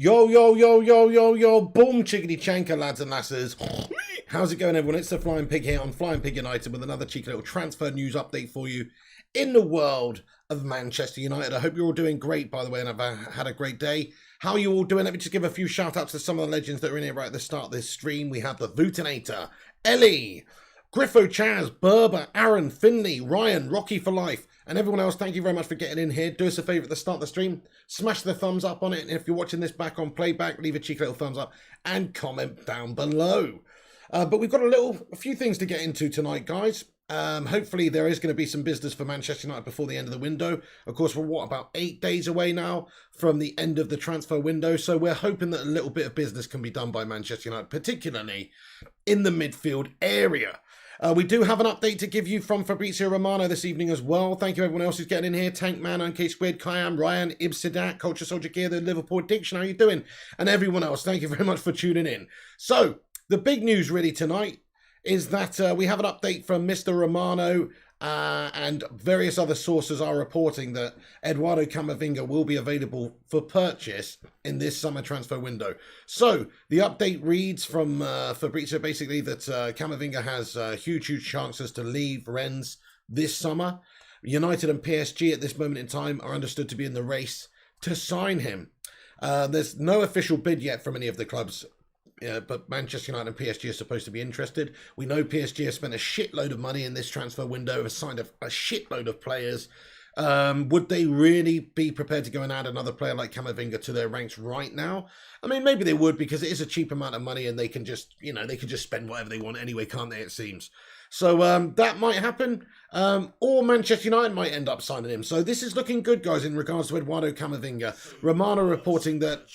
Yo, yo, yo, yo, yo, yo, boom, chickadee chanker, lads and lasses. How's it going, everyone? It's the Flying Pig here on Flying Pig United with another cheeky little transfer news update for you in the world of Manchester United. I hope you're all doing great, by the way, and have had a great day. How are you all doing? Let me just give a few shout-outs to some of the legends that are in here right at the start of this stream. We have the Vootinator, Ellie, Griffo Chaz, Berber, Aaron, Finley, Ryan, Rocky for Life, and everyone else. Thank you very much for getting in here. Do us a favour at the start of the stream. Smash the thumbs up on it. And if you're watching this back on playback, leave a cheeky little thumbs up and comment down below. But we've got a few things to get into tonight, guys. Hopefully there is going to be some business for Manchester United before the end of the window. Of course, we're about 8 days away now from the end of the transfer window. So we're hoping that a little bit of business can be done by Manchester United, particularly in the midfield area. We do have an update to give you from Fabrizio Romano this evening as well. Thank you everyone else who's getting in here. Tankman, Unk Squid, Kayam, Ryan, Ibsidat, Culture Soldier Gear, the Liverpool Addiction, how you doing? And everyone else, thank you very much for tuning in. So, the big news really tonight is that we have an update from Mr. Romano and various other sources are reporting that Eduardo Camavinga will be available for purchase in this summer transfer window. So the update reads from Fabrizio basically that Camavinga has huge chances to leave Rennes this summer. United and PSG at this moment in time are understood to be in the race to sign him. There's no official bid yet from any of the clubs. But Manchester United and PSG are supposed to be interested. We know PSG has spent a shitload of money in this transfer window, has signed a shitload of players. Would they really be prepared to go and add another player like Camavinga to their ranks right now? I mean, maybe they would, because it is a cheap amount of money and they can just, they can just spend whatever they want anyway, can't they, it seems. So that might happen, or Manchester United might end up signing him. So this is looking good, guys, in regards to Eduardo Camavinga. Romano reporting that...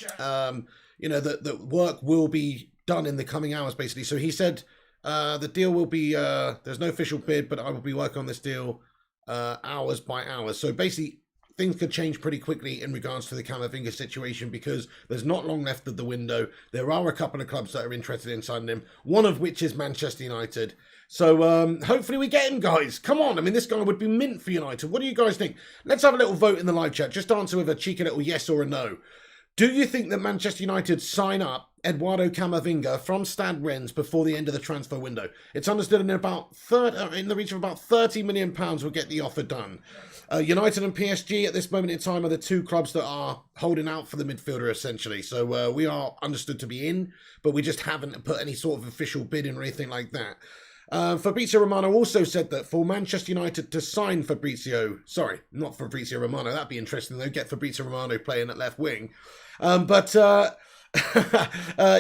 that work will be done in the coming hours, basically. So he said the deal will be, there's no official bid, but I will be working on this deal hours by hours. So basically, things could change pretty quickly in regards to the Camavinga situation because there's not long left of the window. There are a couple of clubs that are interested in signing him, one of which is Manchester United. So hopefully we get him, guys. Come on. I mean, this guy would be mint for United. What do you guys think? Let's have a little vote in the live chat. Just answer with a cheeky little yes or a no. Do you think that Manchester United sign up Eduardo Camavinga from Stade Rennes before the end of the transfer window? It's understood in the region of about £30 million will get the offer done. United and PSG at this moment in time are the two clubs that are holding out for the midfielder, essentially. So we are understood to be in, but we just haven't put any sort of official bid in or anything like that. Fabrizio Romano also said that for Manchester United to sign Fabrizio Romano, that'd be interesting though, get Fabrizio Romano playing at left wing. But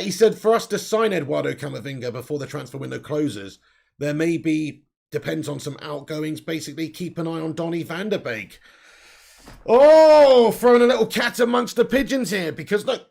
he said for us to sign Eduardo Camavinga before the transfer window closes, there may be, depends on some outgoings, basically keep an eye on Donny van der Beek. Oh, throwing a little cat amongst the pigeons here, because look,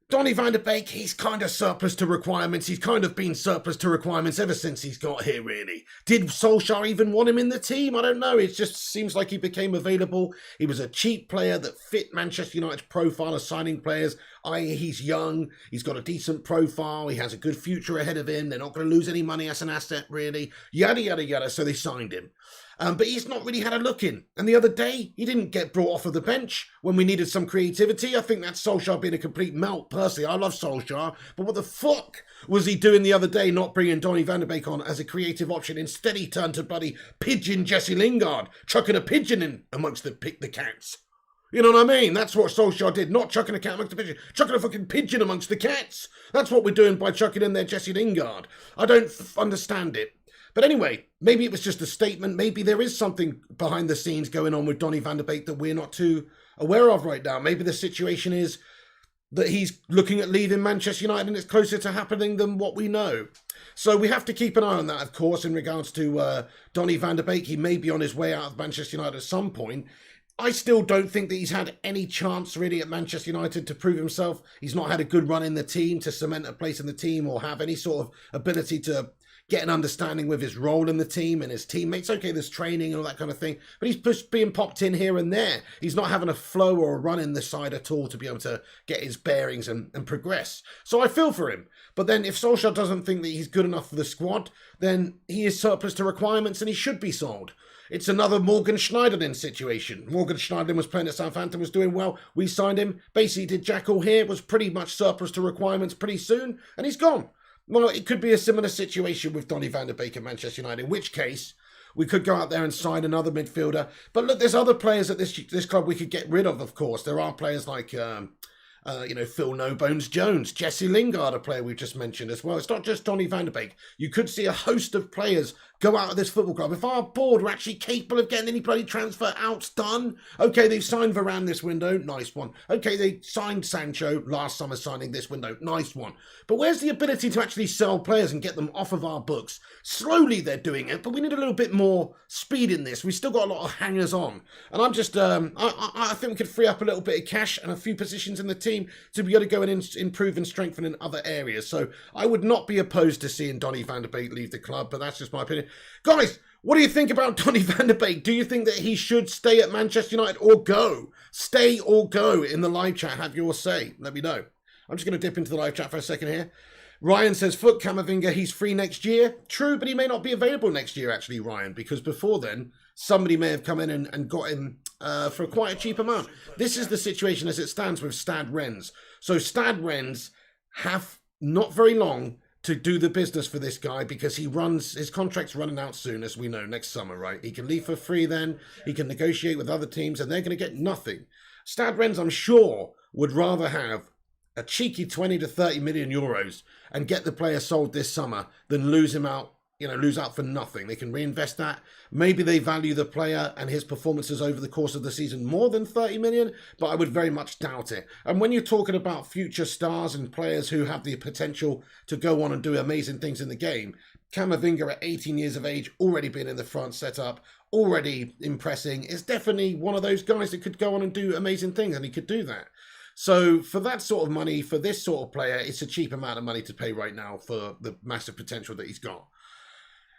Donny van der Beek, he's kind of surplus to requirements. He's kind of been surplus to requirements ever since he's got here, really. Did Solskjaer even want him in the team? I don't know. It just seems like he became available. He was a cheap player that fit Manchester United's profile of signing players, i.e. he's young, he's got a decent profile, he has a good future ahead of him, they're not going to lose any money as an asset, really. Yada, yada, yada, so they signed him. But he's not really had a look in. And the other day, he didn't get brought off of the bench when we needed some creativity. I think that's Solskjaer being a complete melt. Personally, I love Solskjaer. But what the fuck was he doing the other day not bringing Donny van der Beek on as a creative option? Instead, he turned to bloody pigeon Jesse Lingard, chucking a pigeon in amongst the cats. You know what I mean? That's what Solskjaer did. Not chucking a cat amongst the pigeon. Chucking a fucking pigeon amongst the cats. That's what we're doing by chucking in there Jesse Lingard. I don't understand it. But anyway, maybe it was just a statement. Maybe there is something behind the scenes going on with Donny van der Beek that we're not too aware of right now. Maybe the situation is that he's looking at leaving Manchester United and it's closer to happening than what we know. So we have to keep an eye on that, of course, in regards to Donny van der Beek. He may be on his way out of Manchester United at some point. I still don't think that he's had any chance really at Manchester United to prove himself. He's not had a good run in the team to cement a place in the team or have any sort of ability to get an understanding with his role in the team and his teammates. Okay, there's training and all that kind of thing, but he's being popped in here and there. He's not having a flow or a run in the side at all to be able to get his bearings and progress. So I feel for him. But then if Solskjaer doesn't think that he's good enough for the squad, then he is surplus to requirements and he should be sold. It's another Morgan Schneiderlin situation. Morgan Schneiderlin was playing at Southampton, was doing well. We signed him. Basically did jack all here, was pretty much surplus to requirements pretty soon, and he's gone. Well, it could be a similar situation with Donny van de Beek at Manchester United, in which case we could go out there and sign another midfielder. But look, there's other players at this club we could get rid of course. There are players like Phil No Bones Jones, Jesse Lingard, a player we've just mentioned as well. It's not just Donny van de Beek. You could see a host of players go out of this football club. If our board were actually capable of getting any bloody transfer outs done, okay, they've signed Varane this window, nice one. Okay, they signed Sancho last summer signing this window, nice one. But where's the ability to actually sell players and get them off of our books? Slowly they're doing it, but we need a little bit more speed in this. We've still got a lot of hangers on. And I'm just, I think we could free up a little bit of cash and a few positions in the team to be able to go and improve and strengthen in other areas. So I would not be opposed to seeing Donny van de Beek leave the club, but that's just my opinion. Guys, what do you think about Donny van de Beek? Do you think that he should stay at Manchester United or go? Stay or go in the live chat. Have your say. Let me know. I'm just going to dip into the live chat for a second here. Ryan says, "Foot Camavinga, he's free next year." True, but he may not be available next year, actually, Ryan, because before then, somebody may have come in and got him for quite a cheap amount. This is the situation as it stands with Stade Rennes. So Stade Rennes have not very long to do the business for this guy because his contract's running out soon, as we know, next summer, right? He can leave for free then, he can negotiate with other teams, and they're going to get nothing. Stade Rennes, I'm sure, would rather have a cheeky 20 to 30 million euros and get the player sold this summer than lose him out, lose out for nothing. They can reinvest that. Maybe they value the player and his performances over the course of the season more than 30 million, but I would very much doubt it. And when you're talking about future stars and players who have the potential to go on and do amazing things in the game, Camavinga at 18 years of age, already been in the front setup, already impressing, is definitely one of those guys that could go on and do amazing things, and he could do that. So for that sort of money, for this sort of player, it's a cheap amount of money to pay right now for the massive potential that he's got.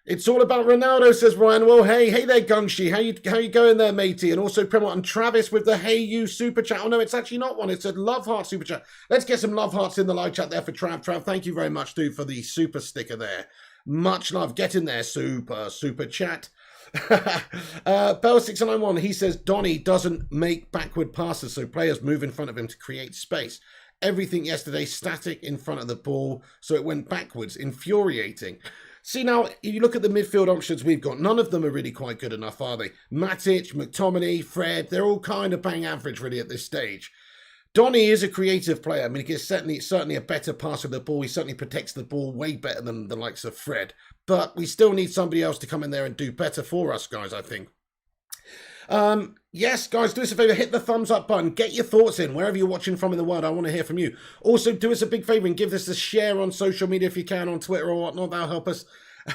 It's all about Ronaldo, says Ryan. Well, hey there, Gungshi. How you going there, matey? And also Premont and Travis with the Hey You super chat. Oh no, it's actually not one. It's a love heart super chat. Let's get some love hearts in the live chat there for Trav. Trav, thank you very much, dude, for the super sticker there. Much love. Get in there, super chat. Bell691, he says Donny doesn't make backward passes, so players move in front of him to create space. Everything yesterday static in front of the ball, so it went backwards. Infuriating. See, now, if you look at the midfield options we've got, none of them are really quite good enough, are they? Matic, McTominay, Fred, they're all kind of bang average, really, at this stage. Donny is a creative player. I mean, he's certainly a better passer of the ball. He certainly protects the ball way better than the likes of Fred. But we still need somebody else to come in there and do better for us, guys, I think. Yes, guys, do us a favor, hit the thumbs up button, get your thoughts in wherever you're watching from in the world. I want to hear from you. Also, do us a big favor and give this a share on social media if you can, on Twitter or whatnot. That'll help us,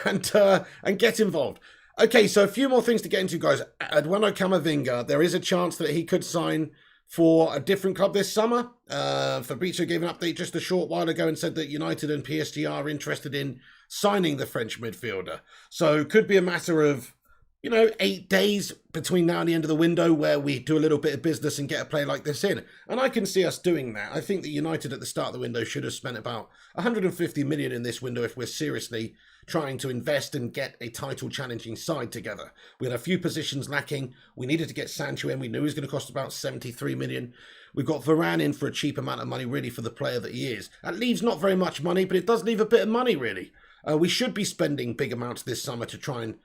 and get involved. Okay, so a few more things to get into, guys. Eduardo Camavinga, there is a chance that he could sign for a different club this summer. Fabrizio gave an update just a short while ago and said that United and PSG are interested in signing the French midfielder. So it could be a matter of 8 days between now and the end of the window where we do a little bit of business and get a player like this in. And I can see us doing that. I think that United at the start of the window should have spent about 150 million in this window if we're seriously trying to invest and get a title challenging side together. We had a few positions lacking. We needed to get Sancho in. We knew he was going to cost about 73 million. We've got Varane in for a cheap amount of money, really, for the player that he is. That leaves not very much money, but it does leave a bit of money, really. We should be spending big amounts this summer to try and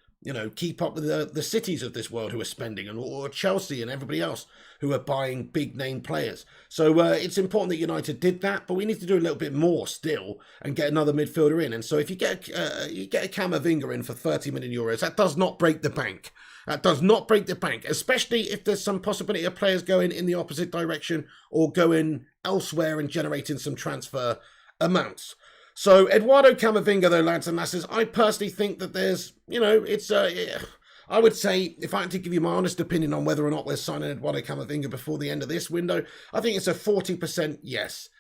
keep up with the cities of this world who are spending, or Chelsea and everybody else who are buying big name players. So it's important that United did that, but we need to do a little bit more still and get another midfielder in. And so if you get a Camavinga in for 30 million euros, that does not break the bank. That does not break the bank, especially if there's some possibility of players going in the opposite direction or going elsewhere and generating some transfer amounts. So Eduardo Camavinga, though, lads and lasses, I personally think that there's, I would say, if I had to give you my honest opinion on whether or not we're signing Eduardo Camavinga before the end of this window, I think it's a 40% yes,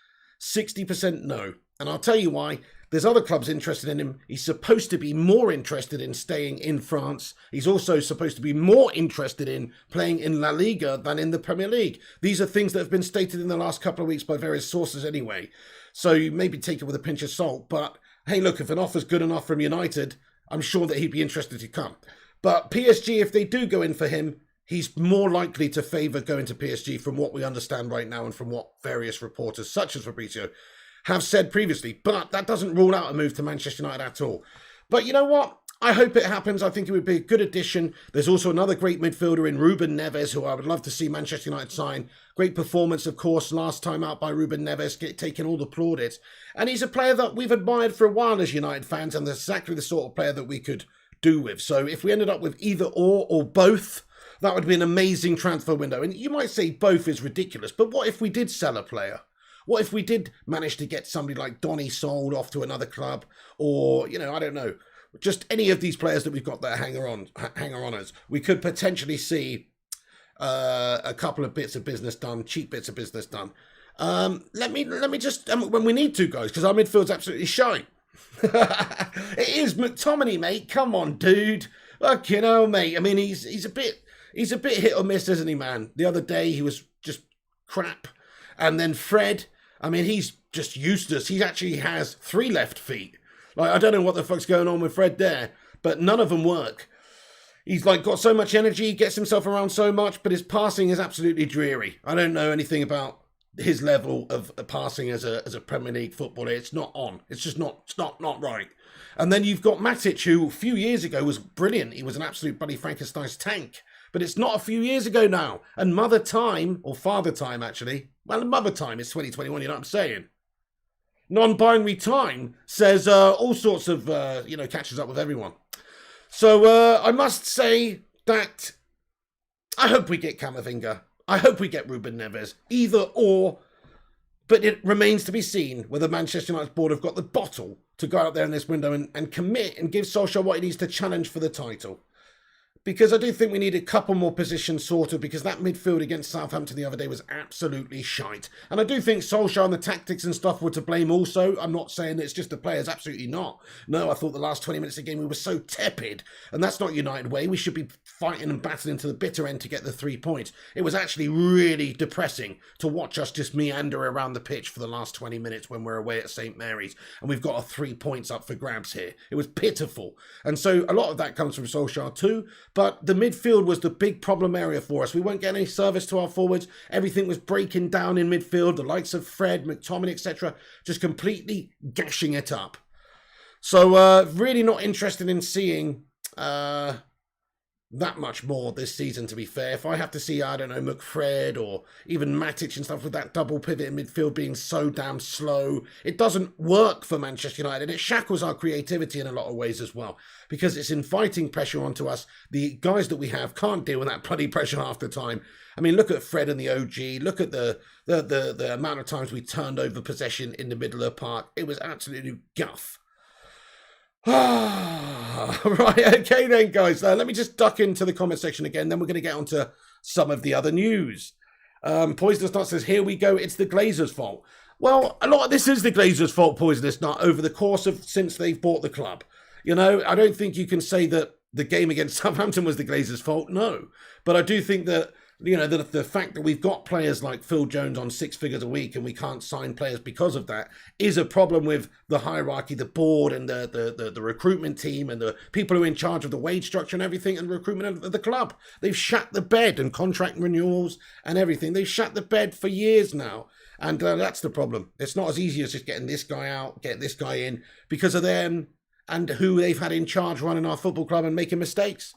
60% no. And I'll tell you why. There's other clubs interested in him. He's supposed to be more interested in staying in France. He's also supposed to be more interested in playing in La Liga than in the Premier League. These are things that have been stated in the last couple of weeks by various sources anyway. So you maybe take it with a pinch of salt. But hey, look, if an offer's good enough from United, I'm sure that he'd be interested to come. But PSG, if they do go in for him, he's more likely to favour going to PSG from what we understand right now and from what various reporters, such as Fabrizio, have said previously. But that doesn't rule out a move to Manchester United at all. But you know what? I hope it happens. I think it would be a good addition. There's also another great midfielder in Ruben Neves, who I would love to see Manchester United sign. Great performance, of course, last time out by Ruben Neves, taking all the plaudits. And he's a player that we've admired for a while as United fans, and exactly the sort of player that we could do with. So if we ended up with either or both, that would be an amazing transfer window. And you might say both is ridiculous, but what if we did sell a player? What if we did manage to get somebody like Donny sold off to another club? Or, I don't know. Just any of these players that we've got that hanger-oners, we could potentially see a couple of bits of business done, cheap bits of business done. Let me just, when we need to, guys, because our midfield's absolutely shite. It is McTominay, mate. Come on, dude. Fucking hell, mate. I mean, he's a bit hit or miss, isn't he, man? The other day he was just crap, and then Fred. I mean, he's just useless. He actually has 3 left feet. Like, I don't know what the fuck's going on with Fred there, but none of them work. He's like got so much energy, he gets himself around so much, but his passing is absolutely dreary. I don't know anything about his level of passing as a Premier League footballer. It's not on. It's just not right. And then you've got Matic, who a few years ago was brilliant. He was an absolute bloody Frankenstein's tank. But it's not a few years ago now. And Mother Time, or Father Time actually, well, Mother Time is 2021, you know what I'm saying? Non-binary time says all sorts of, catches up with everyone. So I must say that I hope we get Camavinga. I hope we get Ruben Neves. Either or. But it remains to be seen whether Manchester United's board have got the bottle to go out there in this window and commit and give Solskjaer what he needs to challenge for the title. Because I do think we need a couple more positions sorted, because that midfield against Southampton the other day was absolutely shite. And I do think Solskjaer and the tactics and stuff were to blame also. I'm not saying that it's just the players, absolutely not. No, I thought the last 20 minutes of the game we were so tepid, and that's not United way. We should be fighting and battling to the bitter end to get the 3 points. It was actually really depressing to watch us just meander around the pitch for the last 20 minutes when we're away at St Mary's, and we've got 3 points up for grabs here. It was pitiful. And so a lot of that comes from Solskjaer too. But the midfield was the big problem area for us. We weren't getting any service to our forwards. Everything was breaking down in midfield. The likes of Fred, McTominay, etc. just completely gashing it up. So really not interested in seeing that much more this season, to be fair. If I have to see, I don't know, McFred or even Matic and stuff with that double pivot in midfield being so damn slow, it doesn't work for Manchester United. It shackles our creativity in a lot of ways as well, because it's inviting pressure onto us. The guys that we have can't deal with that bloody pressure half the time. I mean, look at Fred and the OG. Look at the amount of times we turned over possession in the middle of the park. It was absolutely guff. Right, okay then, guys. Let me just duck into the comment section again. Then we're going to get on to some of the other news. Poisonous Nut says, here we go, it's the Glazers' fault. Well, a lot of this is the Glazers' fault, Poisonous Nut, over the course of since they've bought the club. You know, I don't think you can say that the game against Southampton was the Glazers' fault, no. But I do think that, you know, the fact that we've got players like Phil Jones on 6 figures a week and we can't sign players because of that is a problem with the hierarchy, the board and the recruitment team and the people who are in charge of the wage structure and everything and recruitment of the club. They've shut the bed and contract renewals and everything. They've shut the bed for years now. And that's the problem. It's not as easy as just getting this guy out, getting this guy in because of them and who they've had in charge running our football club and making mistakes.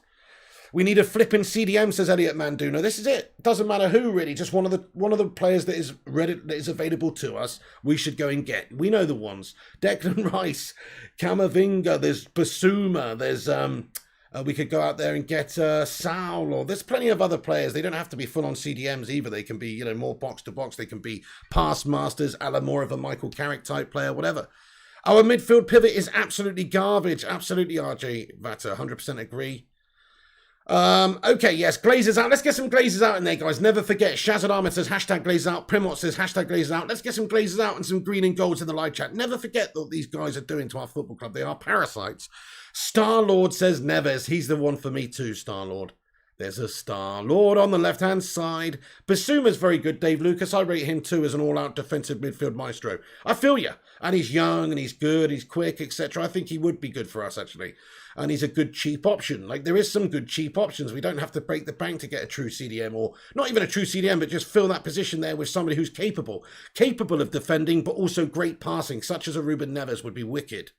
We need a flipping CDM, says Elliot Manduno. This is it. Doesn't matter who, really. Just one of the players that is ready, that is available to us. We should go and get. We know the ones. Declan Rice, Camavinga. There's Basuma. There's we could go out there and get Saul. Or there's plenty of other players. They don't have to be full on CDMs either. They can be, you know, more box to box. They can be pass masters, a la more of a Michael Carrick type player, whatever. Our midfield pivot is absolutely garbage. Absolutely, RJ Vata. 100% agree. Okay, yes, Glazers out. Let's get some Glazers out in there, guys. Never forget, Shazad Ahmed says hashtag Glazers out. Primot says hashtag Glazers out. Let's get some Glazers out and some green and golds in the live chat. Never forget what these guys are doing to our football club. They are parasites. Star-Lord says Neves. He's the one for me too, Star-Lord. There's a Star-Lord on the left-hand side. Basuma's very good, Dave Lucas. I rate him too as an all-out defensive midfield maestro. I feel you. And he's young and he's good, he's quick, etc. I think he would be good for us, actually. and he's a good cheap option. Like, there is some good cheap options. We don't have to break the bank to get a true CDM, or not even a true CDM, but just fill that position there with somebody who's capable of defending, but also great passing, such as a Ruben Neves would be wicked.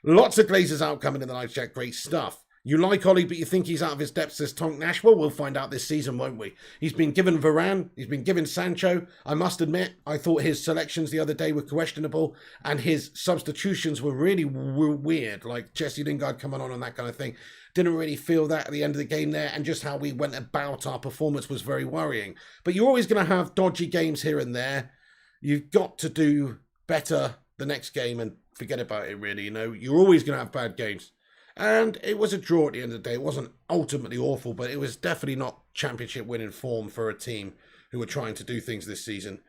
Lots of Glazers out coming in the night chat. Great stuff. You like Ollie, but you think he's out of his depth, says Tonk Nash. Well, we'll find out this season, won't we? He's been given Varane. He's been given Sancho. I must admit, I thought his selections the other day were questionable, and his substitutions were really weird, like Jesse Lingard coming on and that kind of thing. Didn't really feel that at the end of the game there, and just how we went about our performance was very worrying. But you're always going to have dodgy games here and there. You've got to do better the next game and forget about it, really. You know, you're always going to have bad games. And it was a draw at the end of the day. It wasn't ultimately awful, but it was definitely not championship winning form for a team who were trying to do things this season.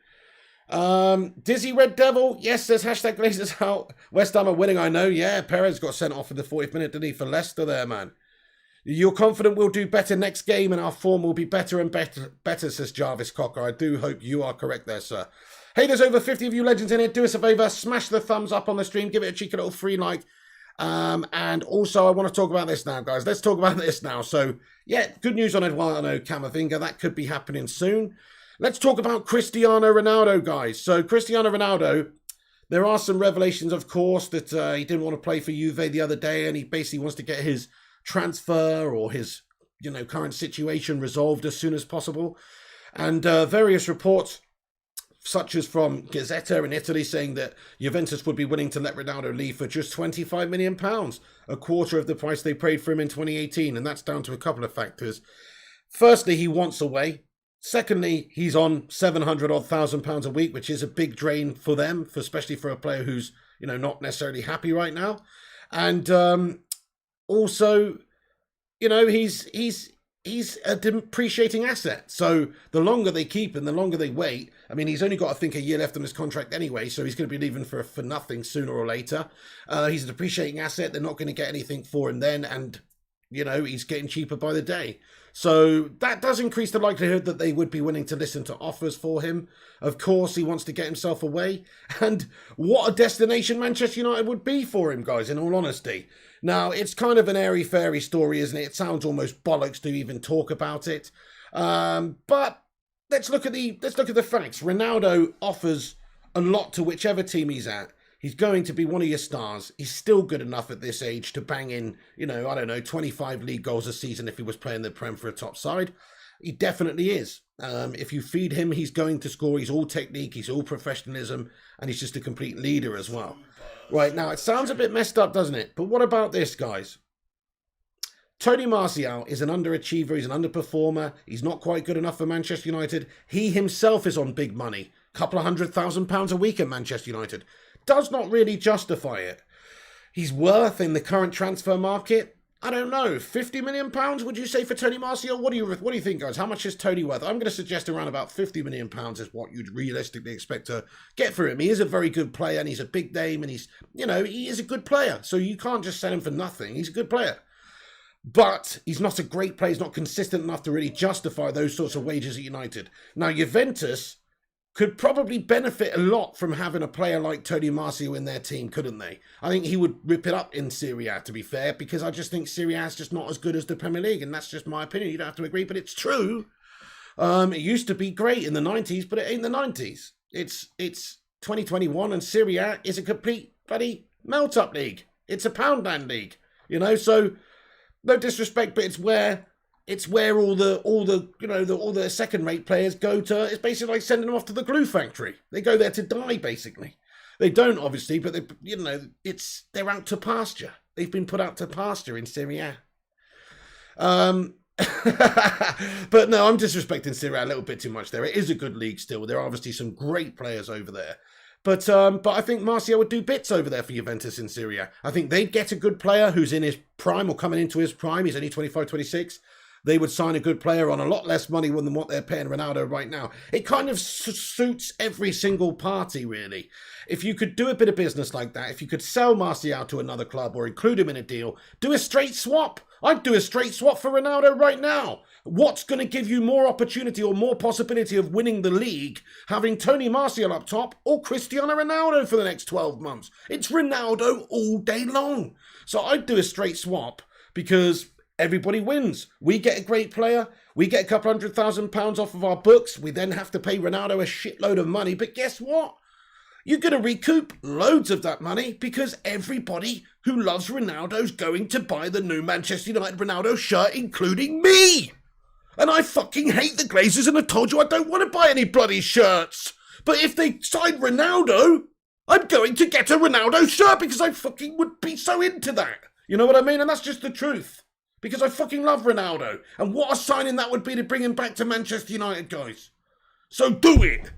Dizzy Red Devil, yes, there's hashtag Glazers out. West Ham are winning, I know. Yeah, Perez got sent off in the 40th minute, didn't he, for Leicester there, man. You're confident we'll do better next game and our form will be better and better, says Jarvis Cocker. I do hope you are correct there, sir. Hey, there's over 50 of you legends in here. Do us a favour, smash the thumbs up on the stream. Give it a cheeky little free like. And also, I want to talk about this now, guys. Let's talk about this now. So, yeah, good news on Eduardo Camavinga. That could be happening soon. Let's talk about Cristiano Ronaldo, guys. So, Cristiano Ronaldo, there are some revelations, of course, that he didn't want to play for Juve the other day, and he basically wants to get his transfer or his, current situation resolved as soon as possible. And various reports, such as from Gazzetta in Italy, saying that Juventus would be willing to let Ronaldo leave for just £25 million, a quarter of the price they paid for him in 2018, and that's down to a couple of factors. Firstly, he wants away. Secondly, he's on £700,000 a week, which is a big drain for them, especially for a player who's, not necessarily happy right now. And also, he's a depreciating asset. So the longer they keep him, the longer they wait. I mean, he's only got, I think, a year left on his contract anyway, so he's going to be leaving for nothing sooner or later. He's a depreciating asset. They're not going to get anything for him then, and, he's getting cheaper by the day. So that does increase the likelihood that they would be willing to listen to offers for him. Of course, he wants to get himself away. And what a destination Manchester United would be for him, guys, in all honesty. Now, it's kind of an airy-fairy story, isn't it? It sounds almost bollocks to even talk about it. But let's look at the facts. Ronaldo offers a lot to whichever team he's at. He's going to be one of your stars. He's still good enough at this age to bang in, 25 league goals a season if he was playing the Prem for a top side. He definitely is. If you feed him, he's going to score. He's all technique. He's all professionalism. And he's just a complete leader as well. Right, now, it sounds a bit messed up, doesn't it? But what about this, guys? Tony Martial is an underachiever. He's an underperformer. He's not quite good enough for Manchester United. He himself is on big money. Couple of £100,000 a week at Manchester United. Does not really justify it. He's worth, in the current transfer market, I don't know, £50 million, would you say, for Tony Martial? What do you think, guys? How much is Tony worth? I'm going to suggest around about £50 million is what you'd realistically expect to get for him. He is a very good player, and he's a big name, and he's, he is a good player. So you can't just sell him for nothing. He's a good player. But he's not a great player. He's not consistent enough to really justify those sorts of wages at United. Now, Juventus could probably benefit a lot from having a player like Tony Martial in their team, couldn't they? I think he would rip it up in Serie A, to be fair, because I just think Serie A is just not as good as the Premier League, and that's just my opinion. You don't have to agree, but it's true. It used to be great in the 90s, but it ain't the 90s. It's 2021, and Serie A is a complete bloody melt-up league. It's a Poundland league, so no disrespect, but it's where all the second-rate players go to. It's basically like sending them off to the glue factory. They go there to die, basically. They don't, obviously, but they're out to pasture. They've been put out to pasture in Serie A. But no, I'm disrespecting Serie A a little bit too much there. It is a good league still. There are obviously some great players over there. But I think Martial would do bits over there for Juventus in Serie A. I think they'd get a good player who's in his prime or coming into his prime. He's only 25, 26. They would sign a good player on a lot less money than what they're paying Ronaldo right now. It kind of suits every single party, really. If you could do a bit of business like that, if you could sell Martial to another club or include him in a deal, do a straight swap. I'd do a straight swap for Ronaldo right now. What's going to give you more opportunity or more possibility of winning the league, having Tony Martial up top or Cristiano Ronaldo for the next 12 months? It's Ronaldo all day long. So I'd do a straight swap because everybody wins. We get a great player. We get a couple £100,000 off of our books. We then have to pay Ronaldo a shitload of money. But guess what? You're going to recoup loads of that money because everybody who loves Ronaldo's going to buy the new Manchester United Ronaldo shirt, including me. And I fucking hate the Glazers and I told you I don't want to buy any bloody shirts. But if they sign Ronaldo, I'm going to get a Ronaldo shirt because I fucking would be so into that. You know what I mean? And that's just the truth. Because I fucking love Ronaldo. And what a signing that would be to bring him back to Manchester United, guys. So do it.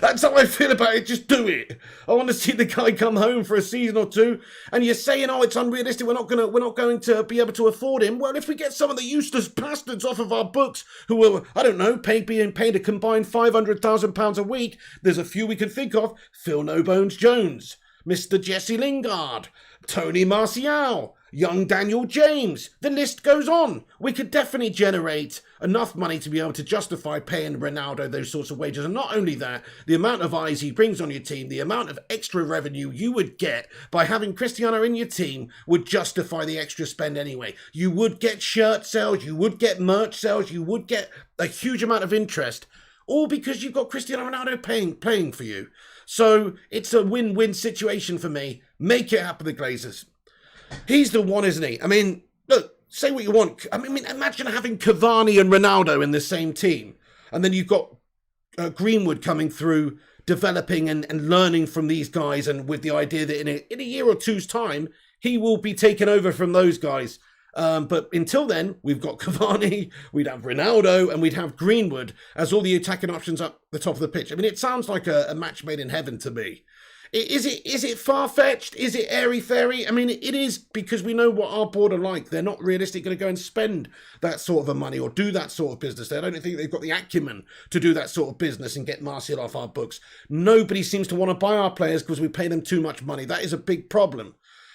That's how I feel about it. Just do it. I want to see the guy come home for a season or two. And you're saying, oh, it's unrealistic. We're not going to be able to afford him. Well, if we get some of the useless bastards off of our books who are, I don't know, being paid a combined £500,000 a week, there's a few we can think of. Phil No Bones Jones, Mr. Jesse Lingard, Tony Martial, young Daniel James. The list goes on. We could definitely generate enough money to be able to justify paying Ronaldo those sorts of wages. And not only that, the amount of eyes he brings on your team, the amount of extra revenue you would get by having Cristiano in your team would justify the extra spend anyway. You would get shirt sales, you would get merch sales, you would get a huge amount of interest, all because you've got Cristiano Ronaldo playing for you. So it's a win-win situation for me. Make it happen, the Glazers. He's the one, isn't he? I mean, look, say what you want. I mean, imagine having Cavani and Ronaldo in the same team. And then you've got Greenwood coming through, developing and learning from these guys. And with the idea that in a year or two's time, he will be taken over from those guys. But until then, we've got Cavani, we'd have Ronaldo, and we'd have Greenwood as all the attacking options up the top of the pitch. I mean, it sounds like a match made in heaven to me. Is it far-fetched? Is it airy-fairy? I mean, it is, because we know what our board are like. They're not realistically going to go and spend that sort of money or do that sort of business. I don't think they've got the acumen to do that sort of business and get Martial off our books. Nobody seems to want to buy our players because we pay them too much money. That is a big problem.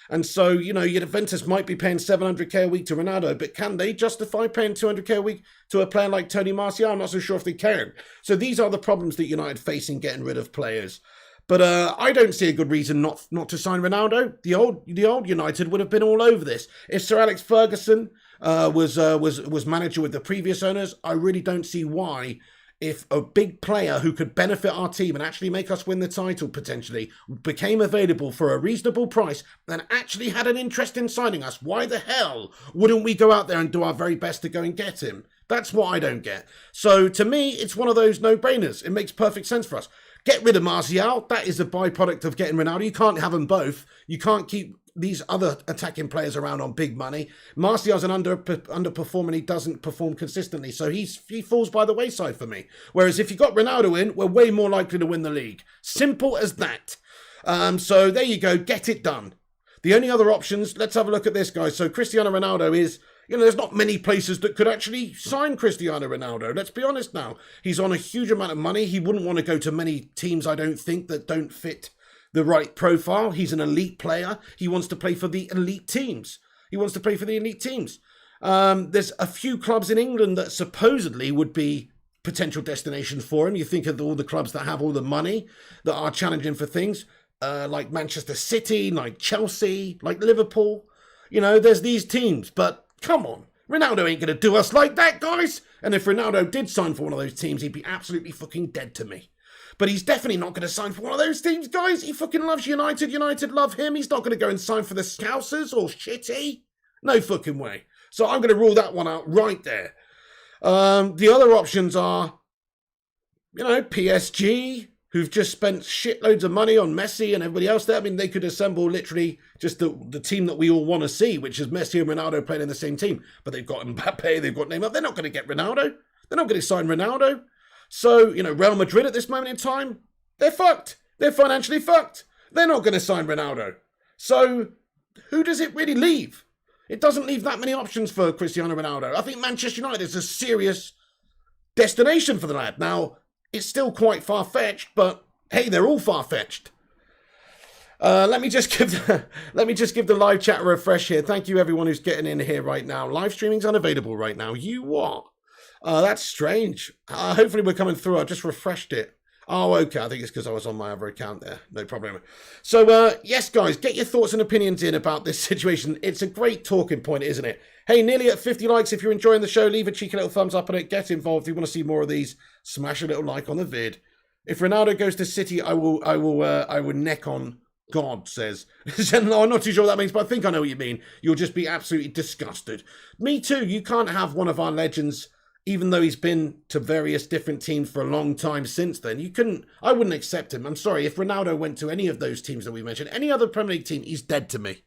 And so, you know, your Juventus might be paying 700k a week to Ronaldo, but can they justify paying 200k a week to a player like Tony Martial? I'm not so sure if they can. So these are the problems that United face in getting rid of players. But I don't see a good reason not to sign Ronaldo. The old United would have been all over this. If Sir Alex Ferguson was manager with the previous owners, I really don't see why, if a big player who could benefit our team and actually make us win the title potentially became available for a reasonable price and actually had an interest in signing us, why the hell wouldn't we go out there and do our very best to go and get him? That's what I don't get. So to me, it's one of those no-brainers. It makes perfect sense for us. Get rid of Martial. That is a byproduct of getting Ronaldo. You can't have them both. You can't keep these other attacking players around on big money. Martial's an underperformer. He doesn't perform consistently. So he falls by the wayside for me. Whereas if you got Ronaldo in, we're way more likely to win the league. Simple as that. So there you go. Get it done. The only other options, let's have a look at this, guys. So Cristiano Ronaldo is, you know, there's not many places that could actually sign Cristiano Ronaldo. Let's be honest now. He's on a huge amount of money. He wouldn't want to go to many teams, I don't think, that don't fit the right profile. He's an elite player. He wants to play for the elite teams. There's a few clubs in England that supposedly would be potential destinations for him. You think of all the clubs that have all the money, that are challenging for things, like Manchester City, like Chelsea, like Liverpool. You know, there's these teams, but come on. Ronaldo ain't going to do us like that, guys. And if Ronaldo did sign for one of those teams, he'd be absolutely fucking dead to me. But he's definitely not going to sign for one of those teams, guys. He fucking loves United. United love him. He's not going to go and sign for the Scousers or Shitty. No fucking way. So I'm going to rule that one out right there. The other options are, you know, PSG, who've just spent shitloads of money on Messi and everybody else there. I mean, they could assemble literally just the team that we all want to see, which is Messi and Ronaldo playing in the same team. But they've got Mbappe, they've got Neymar. They're not going to get Ronaldo. They're not going to sign Ronaldo. So, you know, Real Madrid at this moment in time, they're fucked. They're financially fucked. They're not going to sign Ronaldo. So, who does it really leave? It doesn't leave that many options for Cristiano Ronaldo. I think Manchester United is a serious destination for the lad. Now, it's still quite far-fetched, but hey, they're all far-fetched. Let me just give the live chat a refresh here. Thank you everyone who's getting in here right now. Live streaming's unavailable right now. You what? That's strange. Hopefully we're coming through. I just refreshed it. Oh, okay. I think it's because I was on my other account there. No problem. So, yes, guys, get your thoughts and opinions in about this situation. It's a great talking point, isn't it? Hey, nearly at 50 likes. If you're enjoying the show, leave a cheeky little thumbs up on it. Get involved. If you want to see more of these, smash a little like on the vid. If Ronaldo goes to City, I will neck on God, says. No, I'm not too sure what that means, but I think I know what you mean. You'll just be absolutely disgusted. Me too. You can't have one of our legends, even though he's been to various different teams for a long time since then. I wouldn't accept him. I'm sorry. If Ronaldo went to any of those teams that we mentioned, any other Premier League team, he's dead to me.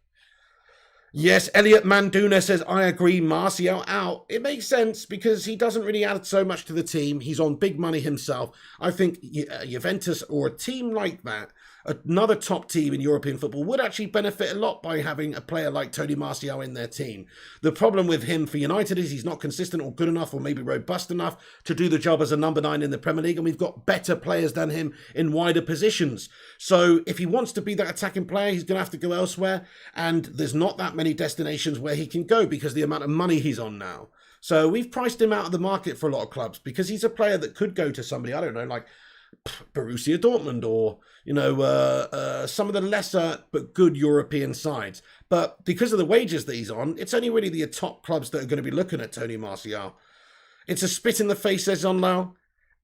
Yes, Elliot Manduna says, I agree, Martial out. It makes sense because he doesn't really add so much to the team. He's on big money himself. I think Juventus or a team like that, another top team in European football, would actually benefit a lot by having a player like Tony Martial in their team. The problem with him for United is he's not consistent or good enough or maybe robust enough to do the job as a number 9 in the Premier League, and we've got better players than him in wider positions. So if he wants to be that attacking player, he's going to have to go elsewhere, and there's not that many destinations where he can go because of the amount of money he's on now. So we've priced him out of the market for a lot of clubs because he's a player that could go to somebody, I don't know, like Borussia Dortmund or, some of the lesser but good European sides. But because of the wages that he's on, it's only really the top clubs that are going to be looking at Tony Martial. It's a spit in the face, says Onlau.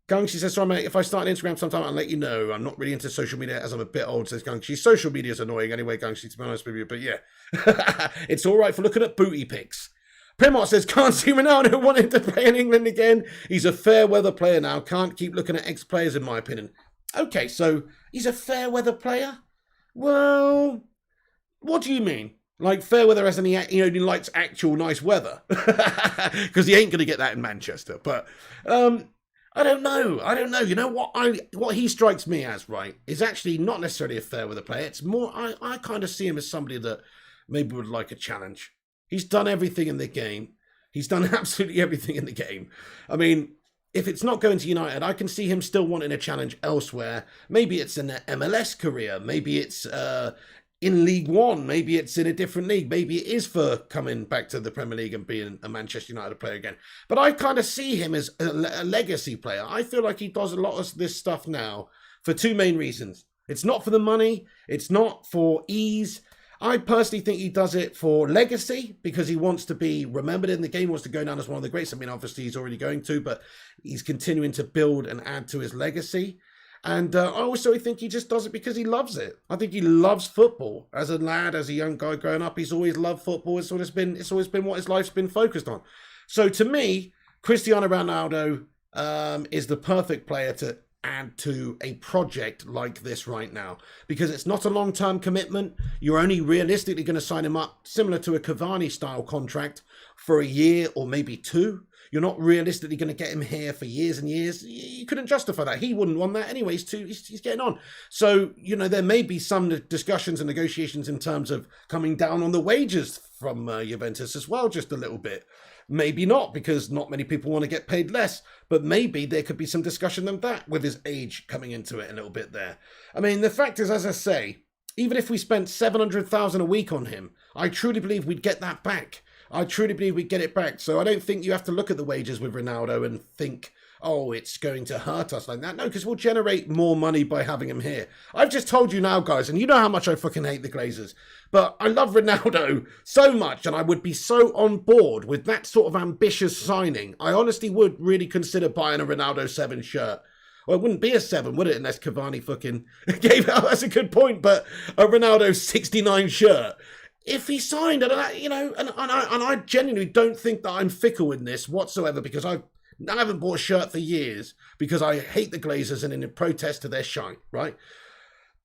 Gungshi says, sorry mate, if I start an Instagram sometime, I'll let you know. I'm not really into social media as I'm a bit old, says Gungshi. Social media is annoying anyway, Gungshi, to be honest with you. But yeah, it's all right for looking at booty pics. Primot says, can't see Ronaldo wanting to play in England again. He's a fair weather player now. Can't keep looking at ex-players, in my opinion. Okay, so he's a fair weather player? Well, what do you mean? Like fair weather as in he only likes actual nice weather? Because he ain't going to get that in Manchester. But I don't know. You know what he strikes me as, right, is actually not necessarily a fair weather player. It's more, I kind of see him as somebody that maybe would like a challenge. He's done everything in the game. He's done absolutely everything in the game. I mean, if it's not going to United, I can see him still wanting a challenge elsewhere. Maybe it's an MLS career. Maybe it's in League One. Maybe it's in a different league. Maybe it is for coming back to the Premier League and being a Manchester United player again. But I kind of see him as a legacy player. I feel like he does a lot of this stuff now for two main reasons. It's not for the money. It's not for ease. I personally think he does it for legacy because he wants to be remembered in the game, wants to go down as one of the greats. I mean, obviously he's already going to, but he's continuing to build and add to his legacy. And I also think he just does it because he loves it. I think he loves football. As a lad, as a young guy growing up, he's always loved football. It's always been what his life's been focused on. So to me, Cristiano Ronaldo is the perfect player to add to a project like this right now, because it's not a long-term commitment. You're only realistically going to sign him up similar to a Cavani style contract for a year or maybe two. You're not realistically going to get him here for years and years. You couldn't justify that. He wouldn't want that anyway. He's getting on. So, there may be some discussions and negotiations in terms of coming down on the wages from Juventus as well, just a little bit. Maybe not, because not many people want to get paid less, but maybe there could be some discussion of that with his age coming into it a little bit there. I mean, the fact is, as I say, even if we spent $700,000 a week on him, I truly believe we'd get that back. I truly believe we'd get it back. So I don't think you have to look at the wages with Ronaldo and think, oh, it's going to hurt us like that. No, because we'll generate more money by having him here. I've just told you now, guys, and you know how much I fucking hate the Glazers, but I love Ronaldo so much, and I would be so on board with that sort of ambitious signing. I honestly would really consider buying a Ronaldo 7 shirt. Well, it wouldn't be a 7, would it, unless Cavani fucking gave out. That's a good point, but a Ronaldo 69 shirt. If he signed, and I genuinely don't think that I'm fickle in this whatsoever, because I haven't bought a shirt for years because I hate the Glazers and in protest to their shine, right?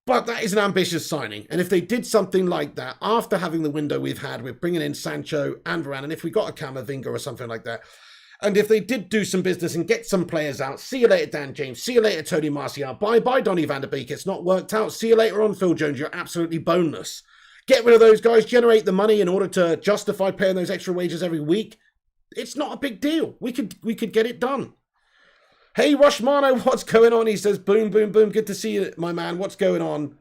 But that is an ambitious signing. And if they did something like that, after having the window we've had with bringing in Sancho and Varane, and if we got a Camavinga or something like that, and if they did do some business and get some players out, see you later, Dan James, see you later, Tony Martial, bye-bye, Donny van der Beek, it's not worked out, see you later on, Phil Jones, you're absolutely boneless. Get rid of those guys, generate the money in order to justify paying those extra wages every week. It's not a big deal. We could get it done. Hey, Rushmano, what's going on? He says, boom, boom, boom. Good to see you, my man. What's going on?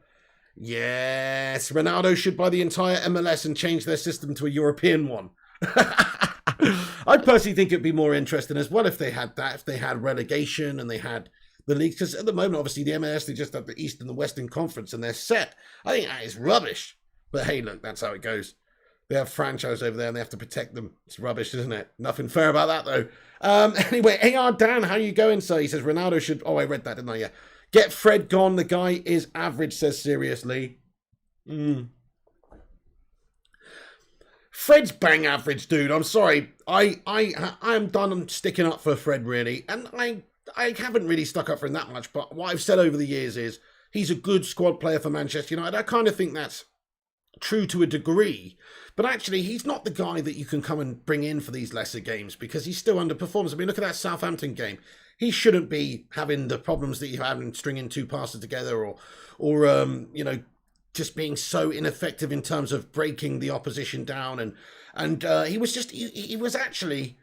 Yes, Ronaldo should buy the entire MLS and change their system to a European one. I personally think it'd be more interesting as well if they had that, if they had relegation and they had the leagues. Because at the moment, obviously, the MLS, they just have the East and the Western Conference and they're set. I think that is rubbish. But hey, look, that's how it goes. They have franchise over there and they have to protect them. It's rubbish, isn't it? Nothing fair about that, though. Anyway, AR Dan, how you going, sir? He says Ronaldo should... Oh, I read that, didn't I? Yeah. Get Fred gone. The guy is average, says seriously. Fred's bang average, dude. I'm sorry. I'm done sticking up for Fred, really. And I haven't really stuck up for him that much. But what I've said over the years is he's a good squad player for Manchester United. I kind of think that's true to a degree, but actually he's not the guy that you can come and bring in for these lesser games because he still underperforms. I mean, look at that Southampton game. He shouldn't be having the problems that you have in stringing two passes together or just being so ineffective in terms of breaking the opposition down. And he was actually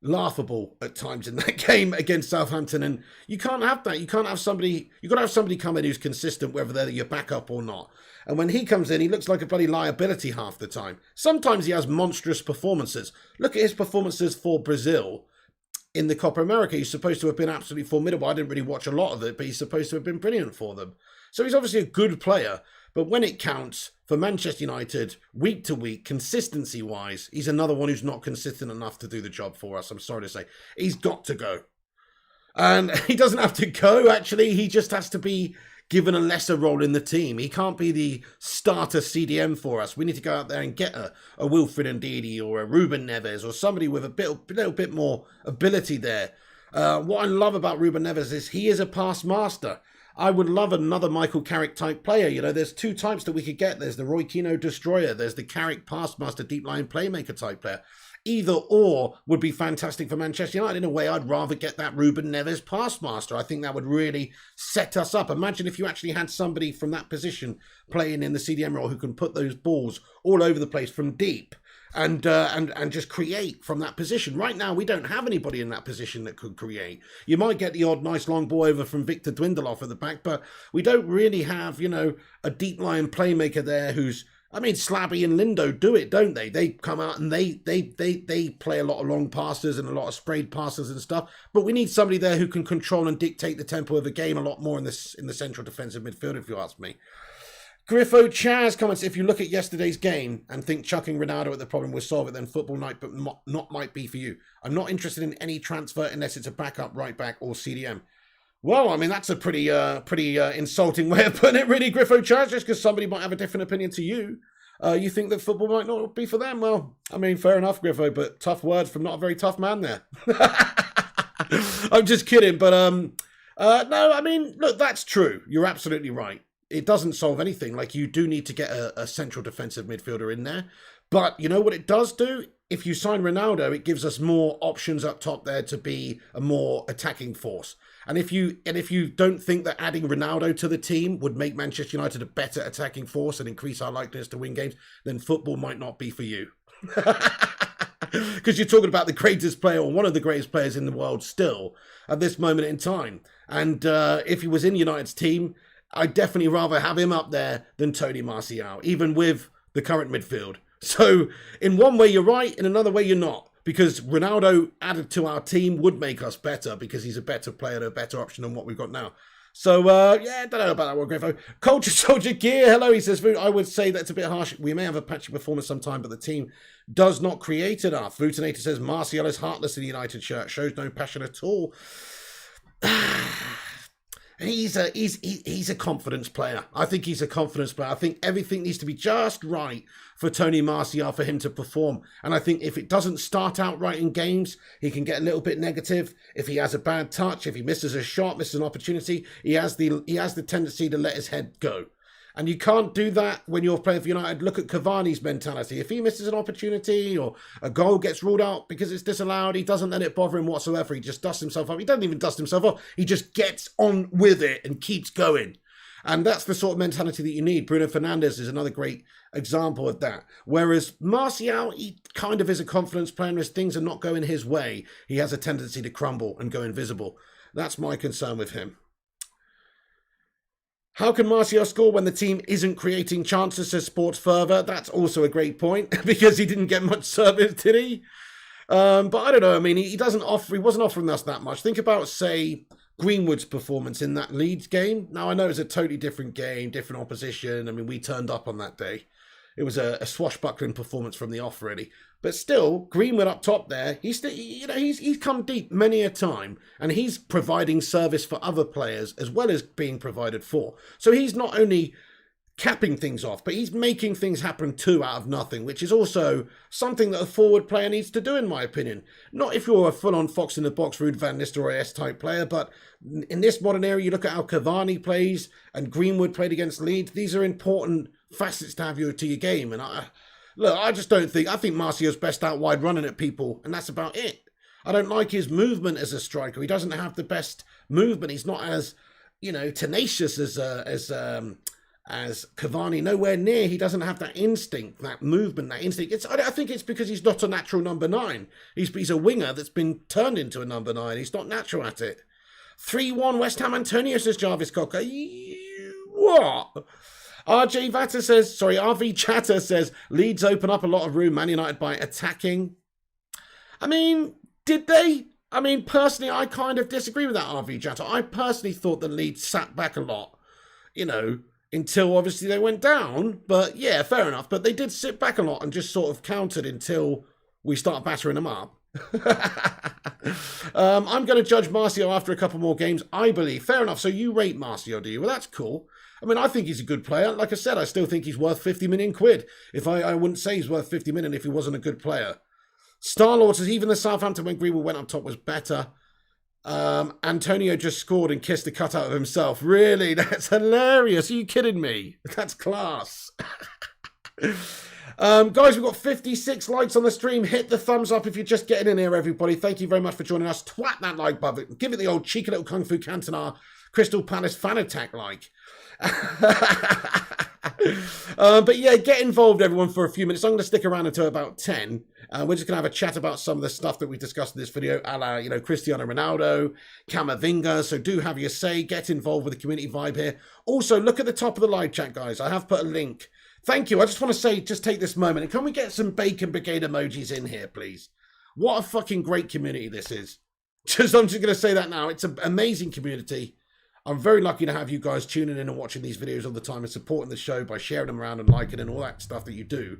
laughable at times in that game against Southampton, and you can't have that. You've got to have somebody come in who's consistent, whether they're your backup or not. And when he comes in, he looks like a bloody liability half the time. Sometimes he has monstrous performances. Look at his performances for Brazil in the Copa America. He's supposed to have been absolutely formidable. I didn't really watch a lot of it, but he's supposed to have been brilliant for them. So he's obviously a good player, but when it counts for Manchester United, week to week, consistency-wise, he's another one who's not consistent enough to do the job for us. I'm sorry to say. He's got to go. And he doesn't have to go, actually. He just has to be given a lesser role in the team. He can't be the starter CDM for us. We need to go out there and get a Wilfred Ndidi or a Ruben Neves or somebody with a little bit more ability there. What I love about Ruben Neves is he is a pass master. I would love another Michael Carrick type player. You know, there's two types that we could get. There's the Roy Keane destroyer. There's the Carrick pass master, deep line playmaker type player. Either or would be fantastic for Manchester United. In a way, I'd rather get that Ruben Neves pass master. I think that would really set us up. Imagine if you actually had somebody from that position playing in the CDM role who can put those balls all over the place from deep and just create from that position. Right now, we don't have anybody in that position that could create. You might get the odd nice long ball over from Victor Dwindloff at the back, but we don't really have, a deep line playmaker there who's... I mean, Slabby and Lindo do it, don't they? They come out and they play a lot of long passes and a lot of sprayed passes and stuff. But we need somebody there who can control and dictate the tempo of the game a lot more in the central defensive midfield, if you ask me. Griffo Chaz comments, if you look at yesterday's game and think chucking Ronaldo at the problem will solve it, then football night but not might be for you. I'm not interested in any transfer unless it's a backup right back or CDM. Well, I mean, that's a pretty insulting way of putting it, really, Griffo Chaz, just because somebody might have a different opinion to you. You think that football might not be for them? Well, I mean, fair enough, Griffo, but tough words from not a very tough man there. I'm just kidding, but no, I mean, look, that's true. You're absolutely right. It doesn't solve anything. Like, you do need to get a central defensive midfielder in there. But you know what it does do? If you sign Ronaldo, it gives us more options up top there to be a more attacking force. And if you don't think that adding Ronaldo to the team would make Manchester United a better attacking force and increase our likeliness to win games, then football might not be for you. Because you're talking about the greatest player or one of the greatest players in the world still at this moment in time. And if he was in United's team, I'd definitely rather have him up there than Tony Martial, even with the current midfield. So in one way you're right, in another way you're not. Because Ronaldo added to our team would make us better because he's a better player and a better option than what we've got now. So, yeah, I don't know about that one, Griffo. Culture Soldier Gear, hello, he says, I would say that's a bit harsh. We may have a patchy performance sometime, but the team does not create enough. Vutinator says, Martial is heartless in the United shirt, shows no passion at all. He's a confidence player. I think he's a confidence player. I think everything needs to be just right for Tony Martial for him to perform. And I think if it doesn't start out right in games, he can get a little bit negative. If he has a bad touch, if he misses a shot, misses an opportunity, he has the tendency to let his head go. And you can't do that when you're playing for United. Look at Cavani's mentality. If he misses an opportunity or a goal gets ruled out because it's disallowed, he doesn't let it bother him whatsoever. He just dusts himself up. He doesn't even dust himself off. He just gets on with it and keeps going. And that's the sort of mentality that you need. Bruno Fernandes is another great example of that. Whereas Martial, he kind of is a confidence player, and as things are not going his way, he has a tendency to crumble and go invisible. That's my concern with him. How can Martial score when the team isn't creating chances, says Sports Further? That's also a great point, because he didn't get much service, did he? But I don't know. I mean, he wasn't offering us that much. Think about, say, Greenwood's performance in that Leeds game. Now, I know it's a totally different game, different opposition. I mean, we turned up on that day. It was a swashbuckling performance from the off, really. But still, Greenwood up top there, he's come deep many a time, and he's providing service for other players as well as being provided for. So he's not only capping things off, but he's making things happen too out of nothing, which is also something that a forward player needs to do, in my opinion. Not if you're a full-on Fox in the box, Ruud van Nistelrooy type player, but in this modern era, you look at how Cavani plays and Greenwood played against Leeds. These are important facets to have to your game, and I just don't think. I think Martial's best out wide running at people, and that's about it. I don't like his movement as a striker. He doesn't have the best movement. He's not as, tenacious as Cavani. Nowhere near. He doesn't have that instinct, that movement, that instinct. I think it's because he's not a natural number 9. He's a winger that's been turned into a number 9. He's not natural at it. 3-1 West Ham Antonio, says Jarvis Cocker. What? RV Chatter says, Leeds open up a lot of room, Man United by attacking. I mean, did they? I mean, personally, I kind of disagree with that, RV Chatter. I personally thought that Leeds sat back a lot, until obviously they went down. But yeah, fair enough. But they did sit back a lot and just sort of countered until we start battering them up. I'm going to judge Martial after a couple more games, I believe. Fair enough. So you rate Martial, do you? Well, that's cool. I mean, I think he's a good player. Like I said, I still think he's worth 50 million quid. If I wouldn't say he's worth 50 million if he wasn't a good player. Star-Lord says, even the Southampton when Greenwood went up top was better. Antonio just scored and kissed the cutout of himself. Really? That's hilarious. Are you kidding me? That's class. Guys, we've got 56 likes on the stream. Hit the thumbs up if you're just getting in here, everybody. Thank you very much for joining us. Twat that like button. Give it the old cheeky little Kung Fu Cantonar Crystal Palace fan attack like. But yeah, get involved, everyone, for a few minutes. I'm going to stick around until about 10. We're just going to have a chat about some of the stuff that we discussed in this video, a la, Cristiano Ronaldo, Camavinga. So do have your say. Get involved with the community vibe here. Also, look at the top of the live chat, guys. I have put a link. Thank you. I just want to say, just take this moment. And can we get some Bacon Brigade emojis in here, please? What a fucking great community this is. I'm just going to say that now. It's an amazing community. I'm very lucky to have you guys tuning in and watching these videos all the time and supporting the show by sharing them around and liking and all that stuff that you do.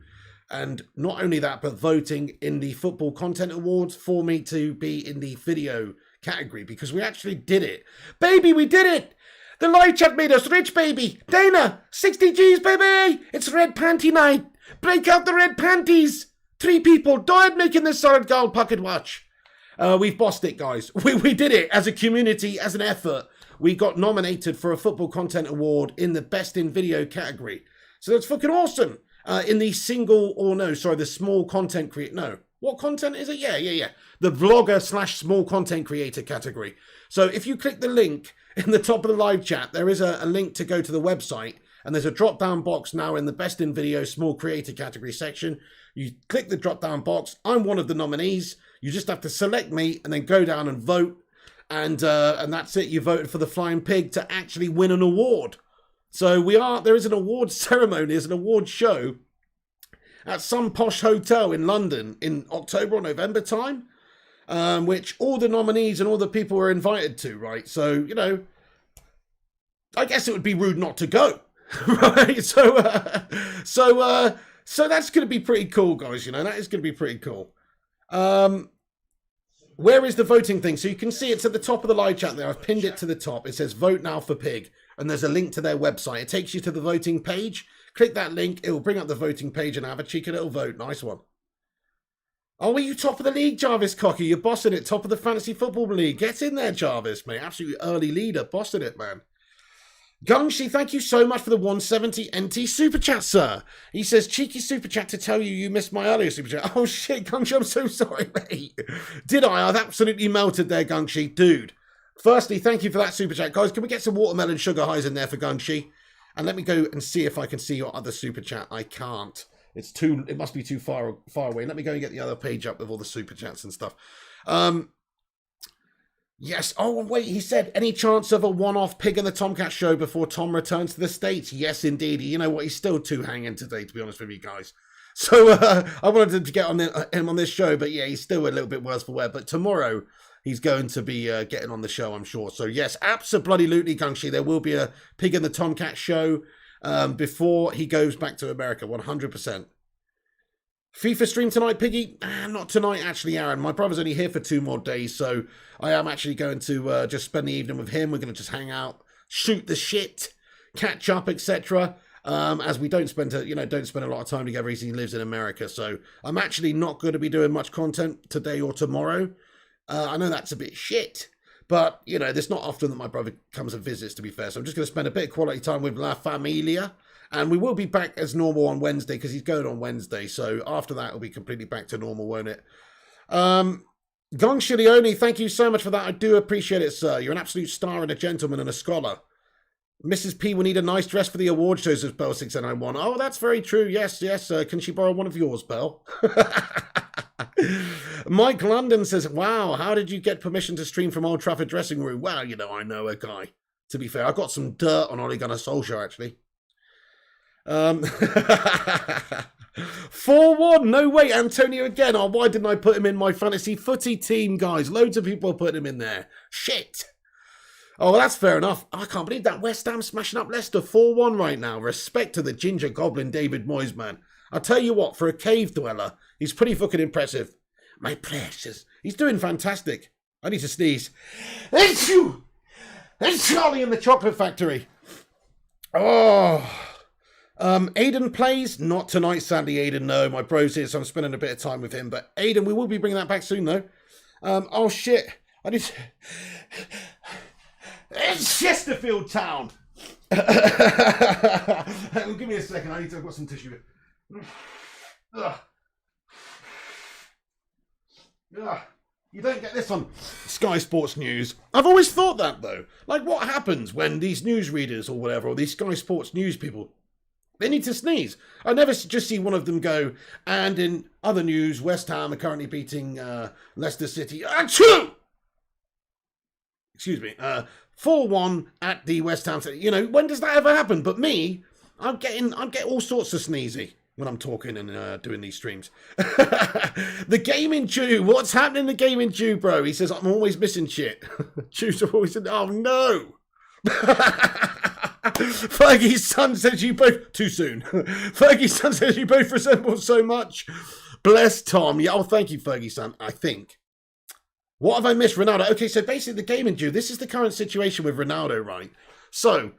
And not only that, but voting in the Football Content Awards for me to be in the video category, because we actually did it. Baby, we did it! The live chat made us rich, baby! Dana, 60 G's, baby! It's red panty night! Break out the red panties! 3 people died making this solid gold pocket watch. We've bossed it, guys. We did it as a community, as an effort. We got nominated for a Football Content Award in the Best in Video category. So that's fucking awesome. In the the small content creator. No. What content is it? Yeah. The vlogger / small content creator category. So if you click the link in the top of the live chat, there is a link to go to the website. And there's a drop-down box now in the Best in Video small creator category section. You click the drop-down box. I'm one of the nominees. You just have to select me and then go down and vote. And that's it. You voted for the Flying Pig to actually win an award. So there is an award ceremony, there's an award show at some posh hotel in London in October or November time, which all the nominees and all the people were invited to, right? So, I guess it would be rude not to go, right? So that's going to be pretty cool, guys, that is going to be pretty cool. Where is the voting thing? So you can see it's at the top of the live chat there. I've pinned it to the top. It says vote now for Pig. And there's a link to their website. It takes you to the voting page. Click that link. It will bring up the voting page and have a cheeky little vote. Nice one. Oh, are you top of the league, Jarvis Cocky? You're bossing it. Top of the fantasy football league. Get in there, Jarvis, mate. Absolutely early leader. Bossing it, man. Gungshi, thank you so much for the 170 NT super chat, sir. He says, cheeky super chat to tell you missed my earlier super chat. Oh, shit, Gungshi, I'm so sorry, mate. Did I? I've absolutely melted there, Gungshi. Dude. Firstly, thank you for that super chat. Guys, can we get some watermelon sugar highs in there for Gungshi? And let me go and see if I can see your other super chat. I can't. It must be too far away. Let me go and get the other page up with all the super chats and stuff. Yes. Oh, and wait, he said, any chance of a one-off Pig and the Tomcat show before Tom returns to the States? Yes, indeed. You know what? He's still too hanging today, to be honest with you guys. So I wanted to get on him on this show, but yeah, he's still a little bit worse for wear. But tomorrow, he's going to be getting on the show, I'm sure. So yes, absolutely, Gungshi. There will be a Pig and the Tomcat show before he goes back to America, 100%. FIFA stream tonight, Piggy? Not tonight, actually, Aaron. My brother's only here for 2 more days, so I am actually going to just spend the evening with him. We're going to just hang out, shoot the shit, catch up, etc. As we don't spend a lot of time together. He lives in America, so I'm actually not going to be doing much content today or tomorrow. I know that's a bit shit, but there's not often that my brother comes and visits, to be fair. So I'm just going to spend a bit of quality time with La Familia. And we will be back as normal on Wednesday because he's going on Wednesday. So after that, it'll be completely back to normal, won't it? Gong Shilioni, thank you so much for that. I do appreciate it, sir. You're an absolute star and a gentleman and a scholar. Mrs. P will need a nice dress for the award shows, as Bell 6991. Oh, that's very true. Yes. Can she borrow one of yours, Bell? Mike London says, wow, how did you get permission to stream from Old Trafford dressing room? Well, I know a guy. To be fair, I got some dirt on Ole Gunnar Solskjaer, actually. 4-1, no way, Antonio again. Oh, why didn't I put him in my fantasy footy team, guys? Loads of people are putting him in there. Shit. Oh, well, that's fair enough. I can't believe that West Ham smashing up Leicester 4-1 right now. Respect to the ginger goblin David Moyes, man. I'll tell you what, for a cave dweller, he's pretty fucking impressive. My precious. He's doing fantastic. I need to sneeze. It's you! It's Charlie in the Chocolate Factory. Oh... Aiden plays, not tonight, sadly, Aiden, no, my bro's here, so I'm spending a bit of time with him, but Aiden, we will be bringing that back soon, though. Oh, shit, I need to... It's Chesterfield Town! Give me a second, I've got some tissue. You don't get this on Sky Sports News. I've always thought that, though. Like, what happens when these newsreaders or whatever, or these Sky Sports News people, they need to sneeze? I never just see one of them go, and in other news, West Ham are currently beating Leicester City. Achoo! Excuse me. 4-1 at the West Ham City. When does that ever happen? But me, I get all sorts of sneezy when I'm talking and doing these streams. The Gaming Jew. What's happening in the Gaming Jew, bro? He says, I'm always missing shit. Jews are always... Oh, no! Fergie's son says you both... Too soon. Fergie's son says you both resemble so much. Bless Tom. Yeah, thank you, Fergie's son, I think. What have I missed? Ronaldo. Okay, so basically the Gaming Jew, this is the current situation with Ronaldo, right? So,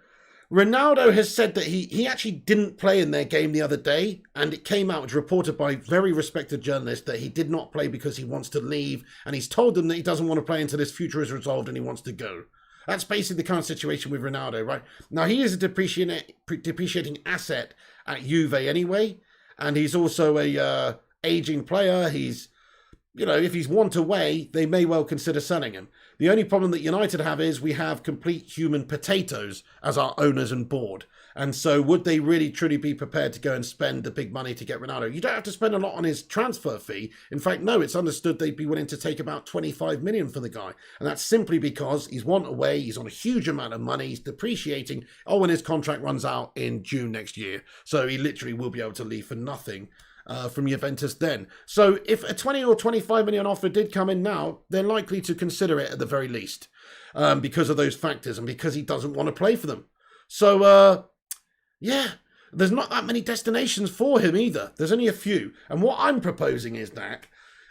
Ronaldo has said that he actually didn't play in their game the other day, and it came out, reported by very respected journalists, that he did not play because he wants to leave, and he's told them that he doesn't want to play until his future is resolved and he wants to go. That's basically the current situation with Ronaldo, right? Now, he is a depreciating asset at Juve anyway, and he's also a aging player. He's, if he's want away, they may well consider selling him. The only problem that United have is we have complete human potatoes as our owners and board. And so would they really truly be prepared to go and spend the big money to get Ronaldo? You don't have to spend a lot on his transfer fee. In fact, no, it's understood they'd be willing to take about 25 million for the guy. And that's simply because he's want away, he's on a huge amount of money, he's depreciating. Oh, and his contract runs out in June next year. So he literally will be able to leave for nothing from Juventus then. So if a 20 or 25 million offer did come in now, they're likely to consider it at the very least because of those factors and because he doesn't want to play for them. So, yeah, there's not that many destinations for him either. There's only a few. And what I'm proposing is that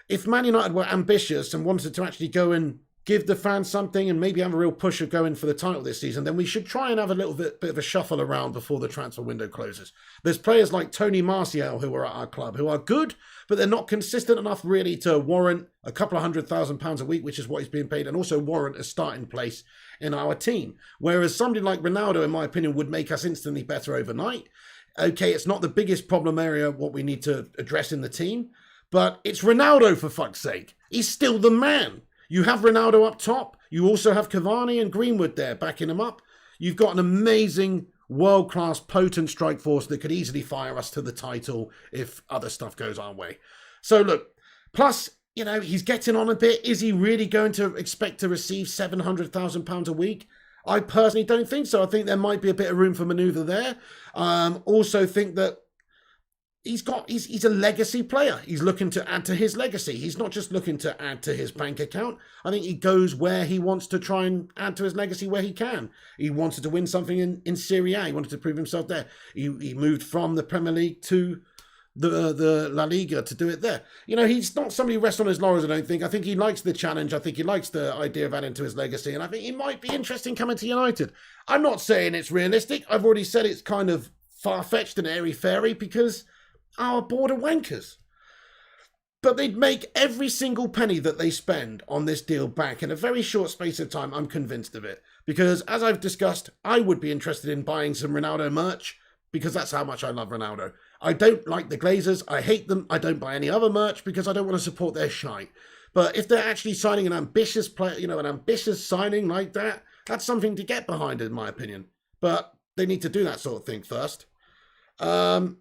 if Man United were ambitious and wanted to actually go and give the fans something and maybe have a real push of going for the title this season, then we should try and have a little bit of a shuffle around before the transfer window closes. There's players like Tony Martial who are at our club who are good, but they're not consistent enough really to warrant a couple of £100,000 a week, which is what he's being paid, and also warrant a starting place in our team. Whereas somebody like Ronaldo, in my opinion, would make us instantly better overnight. Okay, it's not the biggest problem area, what we need to address in the team, but it's Ronaldo, for fuck's sake. He's still the man. You have Ronaldo up top. You also have Cavani and Greenwood there backing him up. You've got an amazing, world-class, potent strike force that could easily fire us to the title if other stuff goes our way. So look, plus you know, he's getting on a bit. Is he really going to expect to receive £700,000 a week? I personally don't think so. I think there might be a bit of room for manoeuvre there. Also think that he's a legacy player. He's looking to add to his legacy. He's not just looking to add to his bank account. I think he goes where he wants to try and add to his legacy where he can. He wanted to win something in Serie A. He wanted to prove himself there. He moved from the Premier League to the La Liga to do it there. You know, he's not somebody who rests on his laurels, I don't think. I think he likes the challenge. I think he likes the idea of adding to his legacy. And I think he might be interesting coming to United. I'm not saying it's realistic. I've already said it's kind of far-fetched and airy-fairy because our board of wankers. But they'd make every single penny that they spend on this deal back in a very short space of time. I'm convinced of it. Because as I've discussed, I would be interested in buying some Ronaldo merch because that's how much I love Ronaldo. I don't like the Glazers. I hate them. I don't buy any other merch because I don't want to support their shite. But if they're actually signing an ambitious player, you know, an ambitious signing like that, that's something to get behind, in my opinion. But they need to do that sort of thing first. And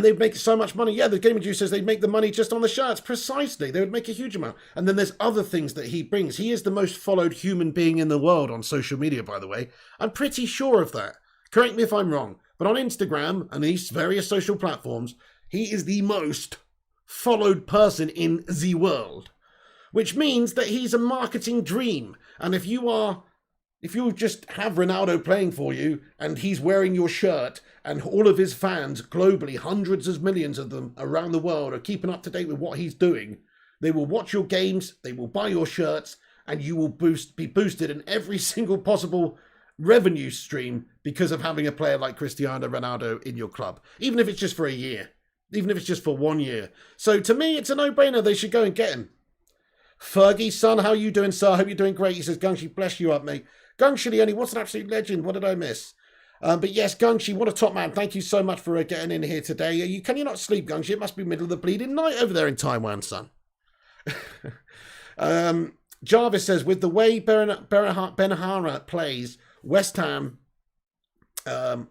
they'd make so much money. Yeah, the Gaming Juice says they'd make the money just on the shirts. Precisely. They would make a huge amount. And then there's other things that he brings. He is the most followed human being in the world on social media, by the way. I'm pretty sure of that. Correct me if I'm wrong. But on Instagram and these various social platforms, he is the most followed person in the world. Which means that he's a marketing dream. And if you just have Ronaldo playing for you and he's wearing your shirt and all of his fans globally, hundreds of millions of them around the world are keeping up to date with what he's doing, they will watch your games, they will buy your shirts, and you will be boosted in every single possible revenue stream because of having a player like Cristiano Ronaldo in your club, even if it's just for a year, even if it's just for 1 year. So to me, it's a no-brainer. They should go and get him. Fergie, son, how you doing, sir? Hope you're doing great. He says, Gungshi, bless you up, mate. Gungshi, only what's an absolute legend? What did I miss? But yes, Gungshi, what a top man. Thank you so much for getting in here today. Can you not sleep, Gungshi? It must be middle of the bleeding night over there in Taiwan, son. Jarvis says, with the way Benahara plays, West Ham will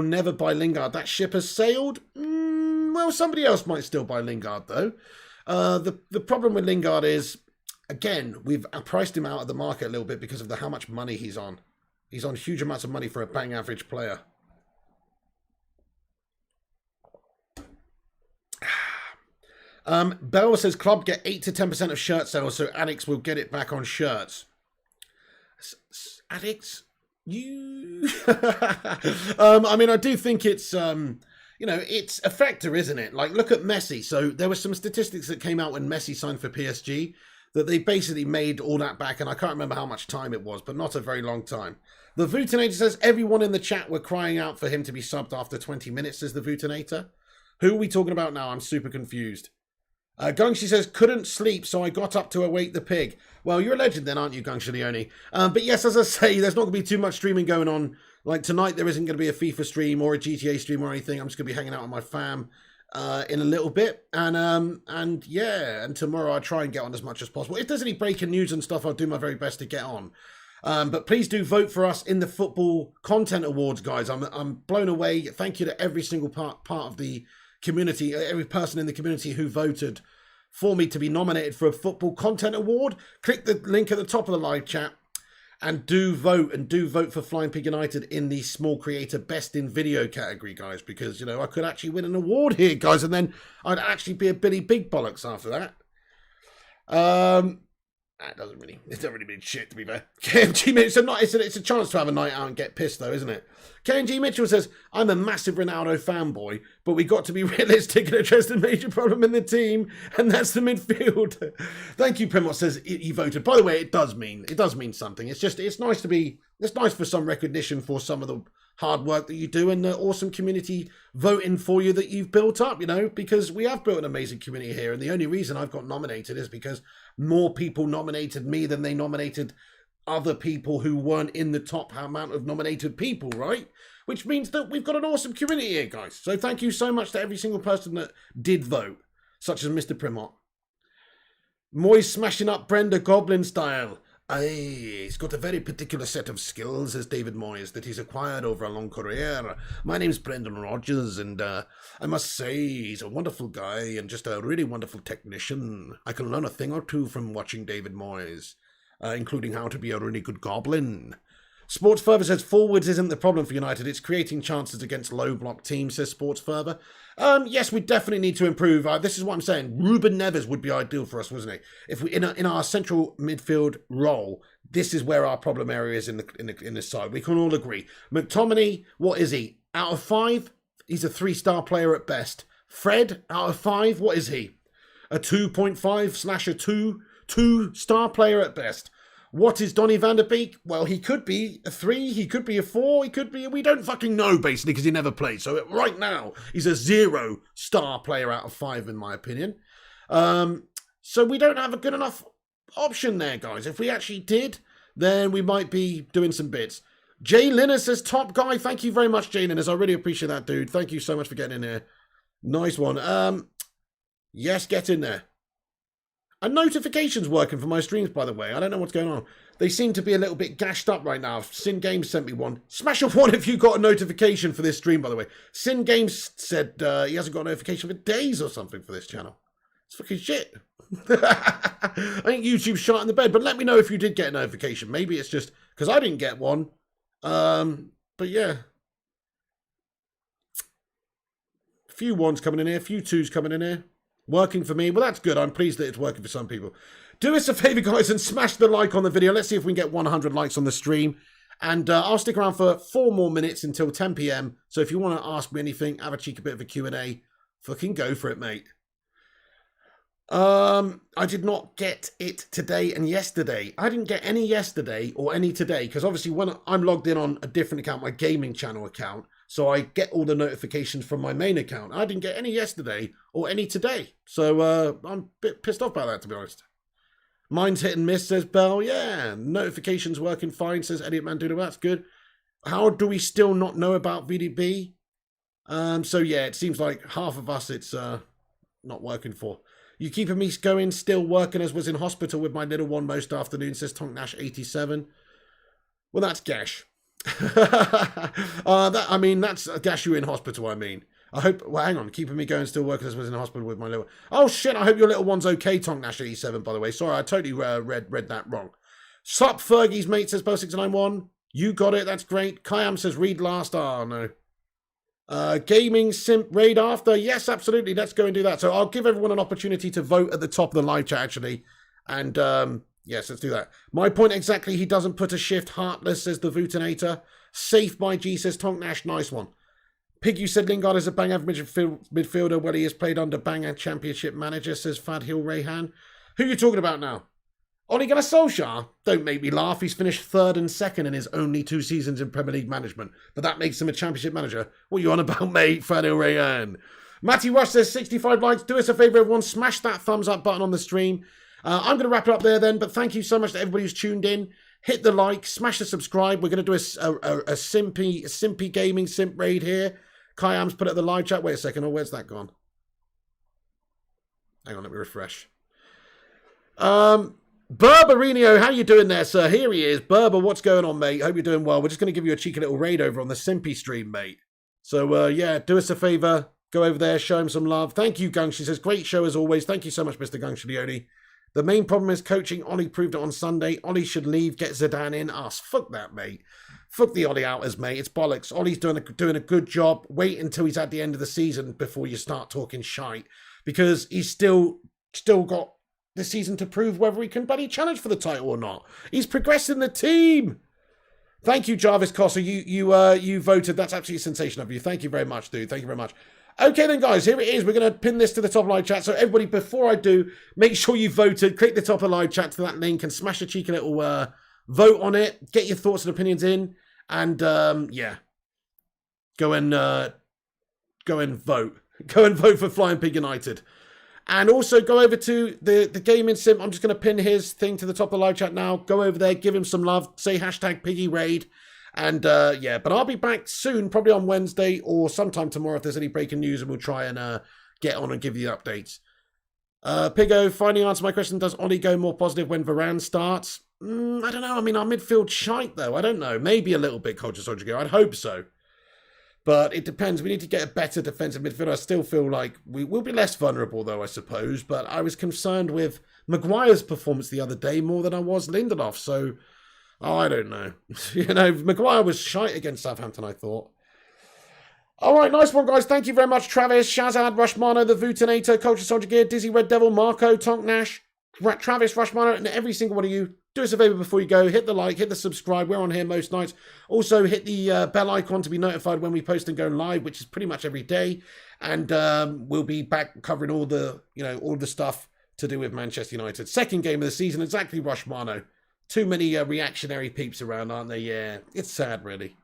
never buy Lingard. That ship has sailed. Well, somebody else might still buy Lingard, though. The problem with Lingard is, again, we've priced him out of the market a little bit because of how much money he's on. He's on huge amounts of money for a bang average player. Bell says club get 8 to 10% of shirt sales, so addicts will get it back on shirts. Addicts? You? I mean, I do think it's, it's a factor, isn't it? Like, look at Messi. So there were some statistics that came out when Messi signed for PSG that they basically made all that back, and I can't remember how much time it was, but not a very long time. The Vutinator says everyone in the chat were crying out for him to be subbed after 20 minutes, says the Vutinator. Who are we talking about now? I'm super confused. Gungshi says, couldn't sleep, so I got up to await the pig. Well, you're a legend then, aren't you, Gungshi Leone? But yes, as I say, there's not going to be too much streaming going on. Like tonight, there isn't going to be a FIFA stream or a GTA stream or anything. I'm just going to be hanging out with my fam in a little bit. And tomorrow I'll try and get on as much as possible. If there's any breaking news and stuff, I'll do my very best to get on. But please do vote for us in the Football Content Awards, guys. I'm blown away. Thank you to every single part of the community, every person in the community who voted for me to be nominated for a Football Content Award. Click the link at the top of the live chat and do vote for Flying Pig United in the Small Creator Best in Video category, guys, because, I could actually win an award here, guys, and then I'd actually be a Billy Big Bollocks after that. It doesn't really mean shit, to be fair. KMG Mitchell, it's a chance to have a night out and get pissed, though, isn't it? KMG Mitchell says, I'm a massive Ronaldo fanboy, but we got to be realistic and address the major problem in the team, and that's the midfield. Thank you, Primot says he voted. By the way, it does mean something. It's nice for some recognition for some of the hard work that you do and the awesome community voting for you that you've built up, because we have built an amazing community here. And the only reason I've got nominated is because more people nominated me than they nominated other people who weren't in the top amount of nominated people, right? Which means that we've got an awesome community here, guys. So thank you so much to every single person that did vote, such as Mr. Primot. Moyes smashing up Brenda Goblin style. Aye, he's got a very particular set of skills, as David Moyes, that he's acquired over a long career. My name's Brendan Rodgers, and I must say he's a wonderful guy and just a really wonderful technician. I can learn a thing or two from watching David Moyes, including how to be a really good goblin. Sports Further says forwards isn't the problem for United. It's creating chances against low block teams, says Sports Further. Yes, we definitely need to improve. This is what I'm saying. Ruben Neves would be ideal for us, wasn't he? If we in our central midfield role, this is where our problem area is in the side. We can all agree. McTominay, what is he? Out of 5, he's a 3-star player at best. Fred, out of 5, what is he? A 2.5 / a 2-star player at best. What is Donny van der Beek? Well, he could be a 3, he could be a 4, he could be... We don't fucking know, basically, because he never played. So right now, he's a 0-star player out of 5, in my opinion. So we don't have a good enough option there, guys. If we actually did, then we might be doing some bits. Jay Linus says, top guy. Thank you very much, Jay Linus. I really appreciate that, dude. Thank you so much for getting in here. Nice one. Yes, get in there. And notifications working for my streams, by the way. I don't know what's going on. They seem to be a little bit gashed up right now. Sin Games sent me one. Smash a 1 if you got a notification for this stream, by the way. Sin Games said he hasn't got a notification for days or something for this channel. It's fucking shit. I think YouTube's shot in the bed. But let me know if you did get a notification. Maybe it's just because I didn't get one. But yeah. A few 1s coming in here. A few 2s coming in here. Working for me. Well, that's good. I'm pleased that it's working for some people. Do us a favour, guys, and smash the like on the video. Let's see if we can get 100 likes on the stream. And I'll stick around for 4 more minutes until 10 PM. So if you want to ask me anything, have a cheeky bit of a Q&A, fucking go for it, mate. I did not get it today and yesterday. I didn't get any yesterday or any today. Because obviously when I'm logged in on a different account, my gaming channel account, so I get all the notifications from my main account. I didn't get any yesterday or any today. So I'm a bit pissed off about that, to be honest. Mine's hit and miss, says Bell. Yeah, notifications working fine, says Elliot Manduno. That's good. How do we still not know about VDB? So yeah, it seems like half of us it's not working for. You keeping me going, still working as was in hospital with my little one most afternoon, says Tonknash87. Well, that's Gash. I mean, that's Gash you in hospital, I mean. I hope, well, hang on, keeping me going, still working as was in hospital with my little... Oh, shit, I hope your little one's okay, Tonknash87, by the way. Sorry, I totally read that wrong. Sup, Fergie's mate, says Bo691. You got it, that's great. Kayam says, read last. Oh, no. Gaming Simp raid after. Yes, absolutely, let's go and do that. So I'll give everyone an opportunity to vote at the top of the live chat, actually. And, yes, let's do that. My point exactly, he doesn't put a shift. Heartless, says the Vutinator. Safe by G, says Tonknash. Nice one. Pig, you said Lingard is a bang average midfielder. Well, he has played under bang championship manager, says Fadhil Rayhan. Who are you talking about now? Ole Gunnar Solskjaer? Don't make me laugh. He's finished 3rd and 2nd in his only 2 seasons in Premier League management. But that makes him a championship manager. What are you on about, mate? Fadhil Rayhan. Matty Rush says 65 likes. Do us a favour, everyone. Smash that thumbs up button on the stream. I'm going to wrap it up there then, but thank you so much to everybody who's tuned in. Hit the like, smash the subscribe. We're going to do a simpy gaming simp raid here. Kayam's put it in the live chat. Wait a second. Oh, where's that gone? Hang on, let me refresh. Burberino, how you doing there, sir? Here he is. Berber, what's going on, mate? Hope you're doing well. We're just going to give you a cheeky little raid over on the Simpy stream, mate. So, yeah, do us a favour. Go over there, show him some love. Thank you, Gung. She says, great show as always. Thank you so much, Mr. Gung Shilioni. The main problem is coaching. Ollie proved it on Sunday. Ollie should leave, get Zidane in. Us. Fuck that, mate. Fuck the Ollie outers, mate. It's bollocks. Ollie's doing a good job. Wait until he's at the end of the season before you start talking shite. Because he's still got the season to prove whether he can bloody challenge for the title or not. He's progressing the team. Thank you, Jarvis Costa. You voted. That's absolutely sensational of you. Thank you very much, dude. Thank you very much. Okay then, guys, here it is. We're going to pin this to the top of live chat. So everybody, before I do, make sure you voted. Click the top of live chat to that link and smash a cheeky little vote on it. Get your thoughts and opinions in. And, yeah. Go and vote. Go and vote for Flying Pig United. And also go over to the Gaming Sim. I'm just going to pin his thing to the top of the live chat now. Go over there, give him some love. Say hashtag Piggy Raid. And, yeah, but I'll be back soon, probably on Wednesday or sometime tomorrow if there's any breaking news, and we'll try and get on and give you the updates. Pigo, finally answer my question. Does Ollie go more positive when Varane starts? I don't know. I mean, our midfield shite, though. I don't know. Maybe a little bit, Culture Soldier Gear. I'd hope so. But it depends. We need to get a better defensive midfield. I still feel like we will be less vulnerable, though, I suppose. But I was concerned with Maguire's performance the other day more than I was Lindelof. So, I don't know. Maguire was shite against Southampton, I thought. All right, nice one, guys. Thank you very much, Travis, Shazad, Rushmano, The Vutinator, Culture Soldier Gear, Dizzy Red Devil, Marco, Tonk Nash, Travis, Rushmano, and every single one of you. Do us a favour before you go. Hit the like, hit the subscribe. We're on here most nights. Also, hit the bell icon to be notified when we post and go live, which is pretty much every day. And we'll be back covering all the stuff to do with Manchester United. Second game of the season, exactly, Rushmano. Too many reactionary peeps around, aren't they? Yeah, it's sad, really.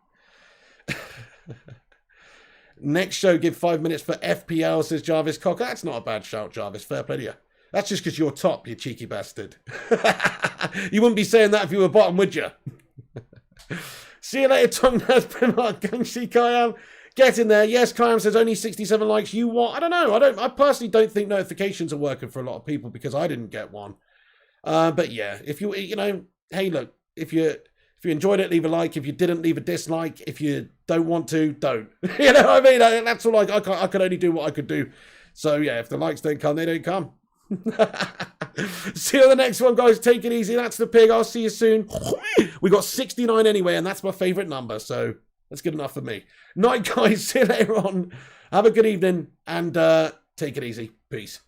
Next show, give 5 minutes for FPL, says Jarvis Cocker. That's not a bad shout, Jarvis. Fair play to you. That's just because you're top, you cheeky bastard. You wouldn't be saying that if you were bottom, would you? See you later, Tongue Naz, Primark, Gangshi, Kayam. Get in there. Yes, Kayam says only 67 likes. You what? I don't know. I personally don't think notifications are working for a lot of people because I didn't get one. But yeah, if you hey, look, if you enjoyed it, leave a like. If you didn't, leave a dislike. If you don't want to, don't. You know what I mean? That's all I could only do what I could do. So yeah, if the likes don't come, they don't come. See you on the next one, guys. Take it easy. That's the pig. I'll see you soon. We got 69 anyway, and that's my favourite number, so that's good enough for me. Night, guys. See you later on. Have a good evening, and take it easy. Peace.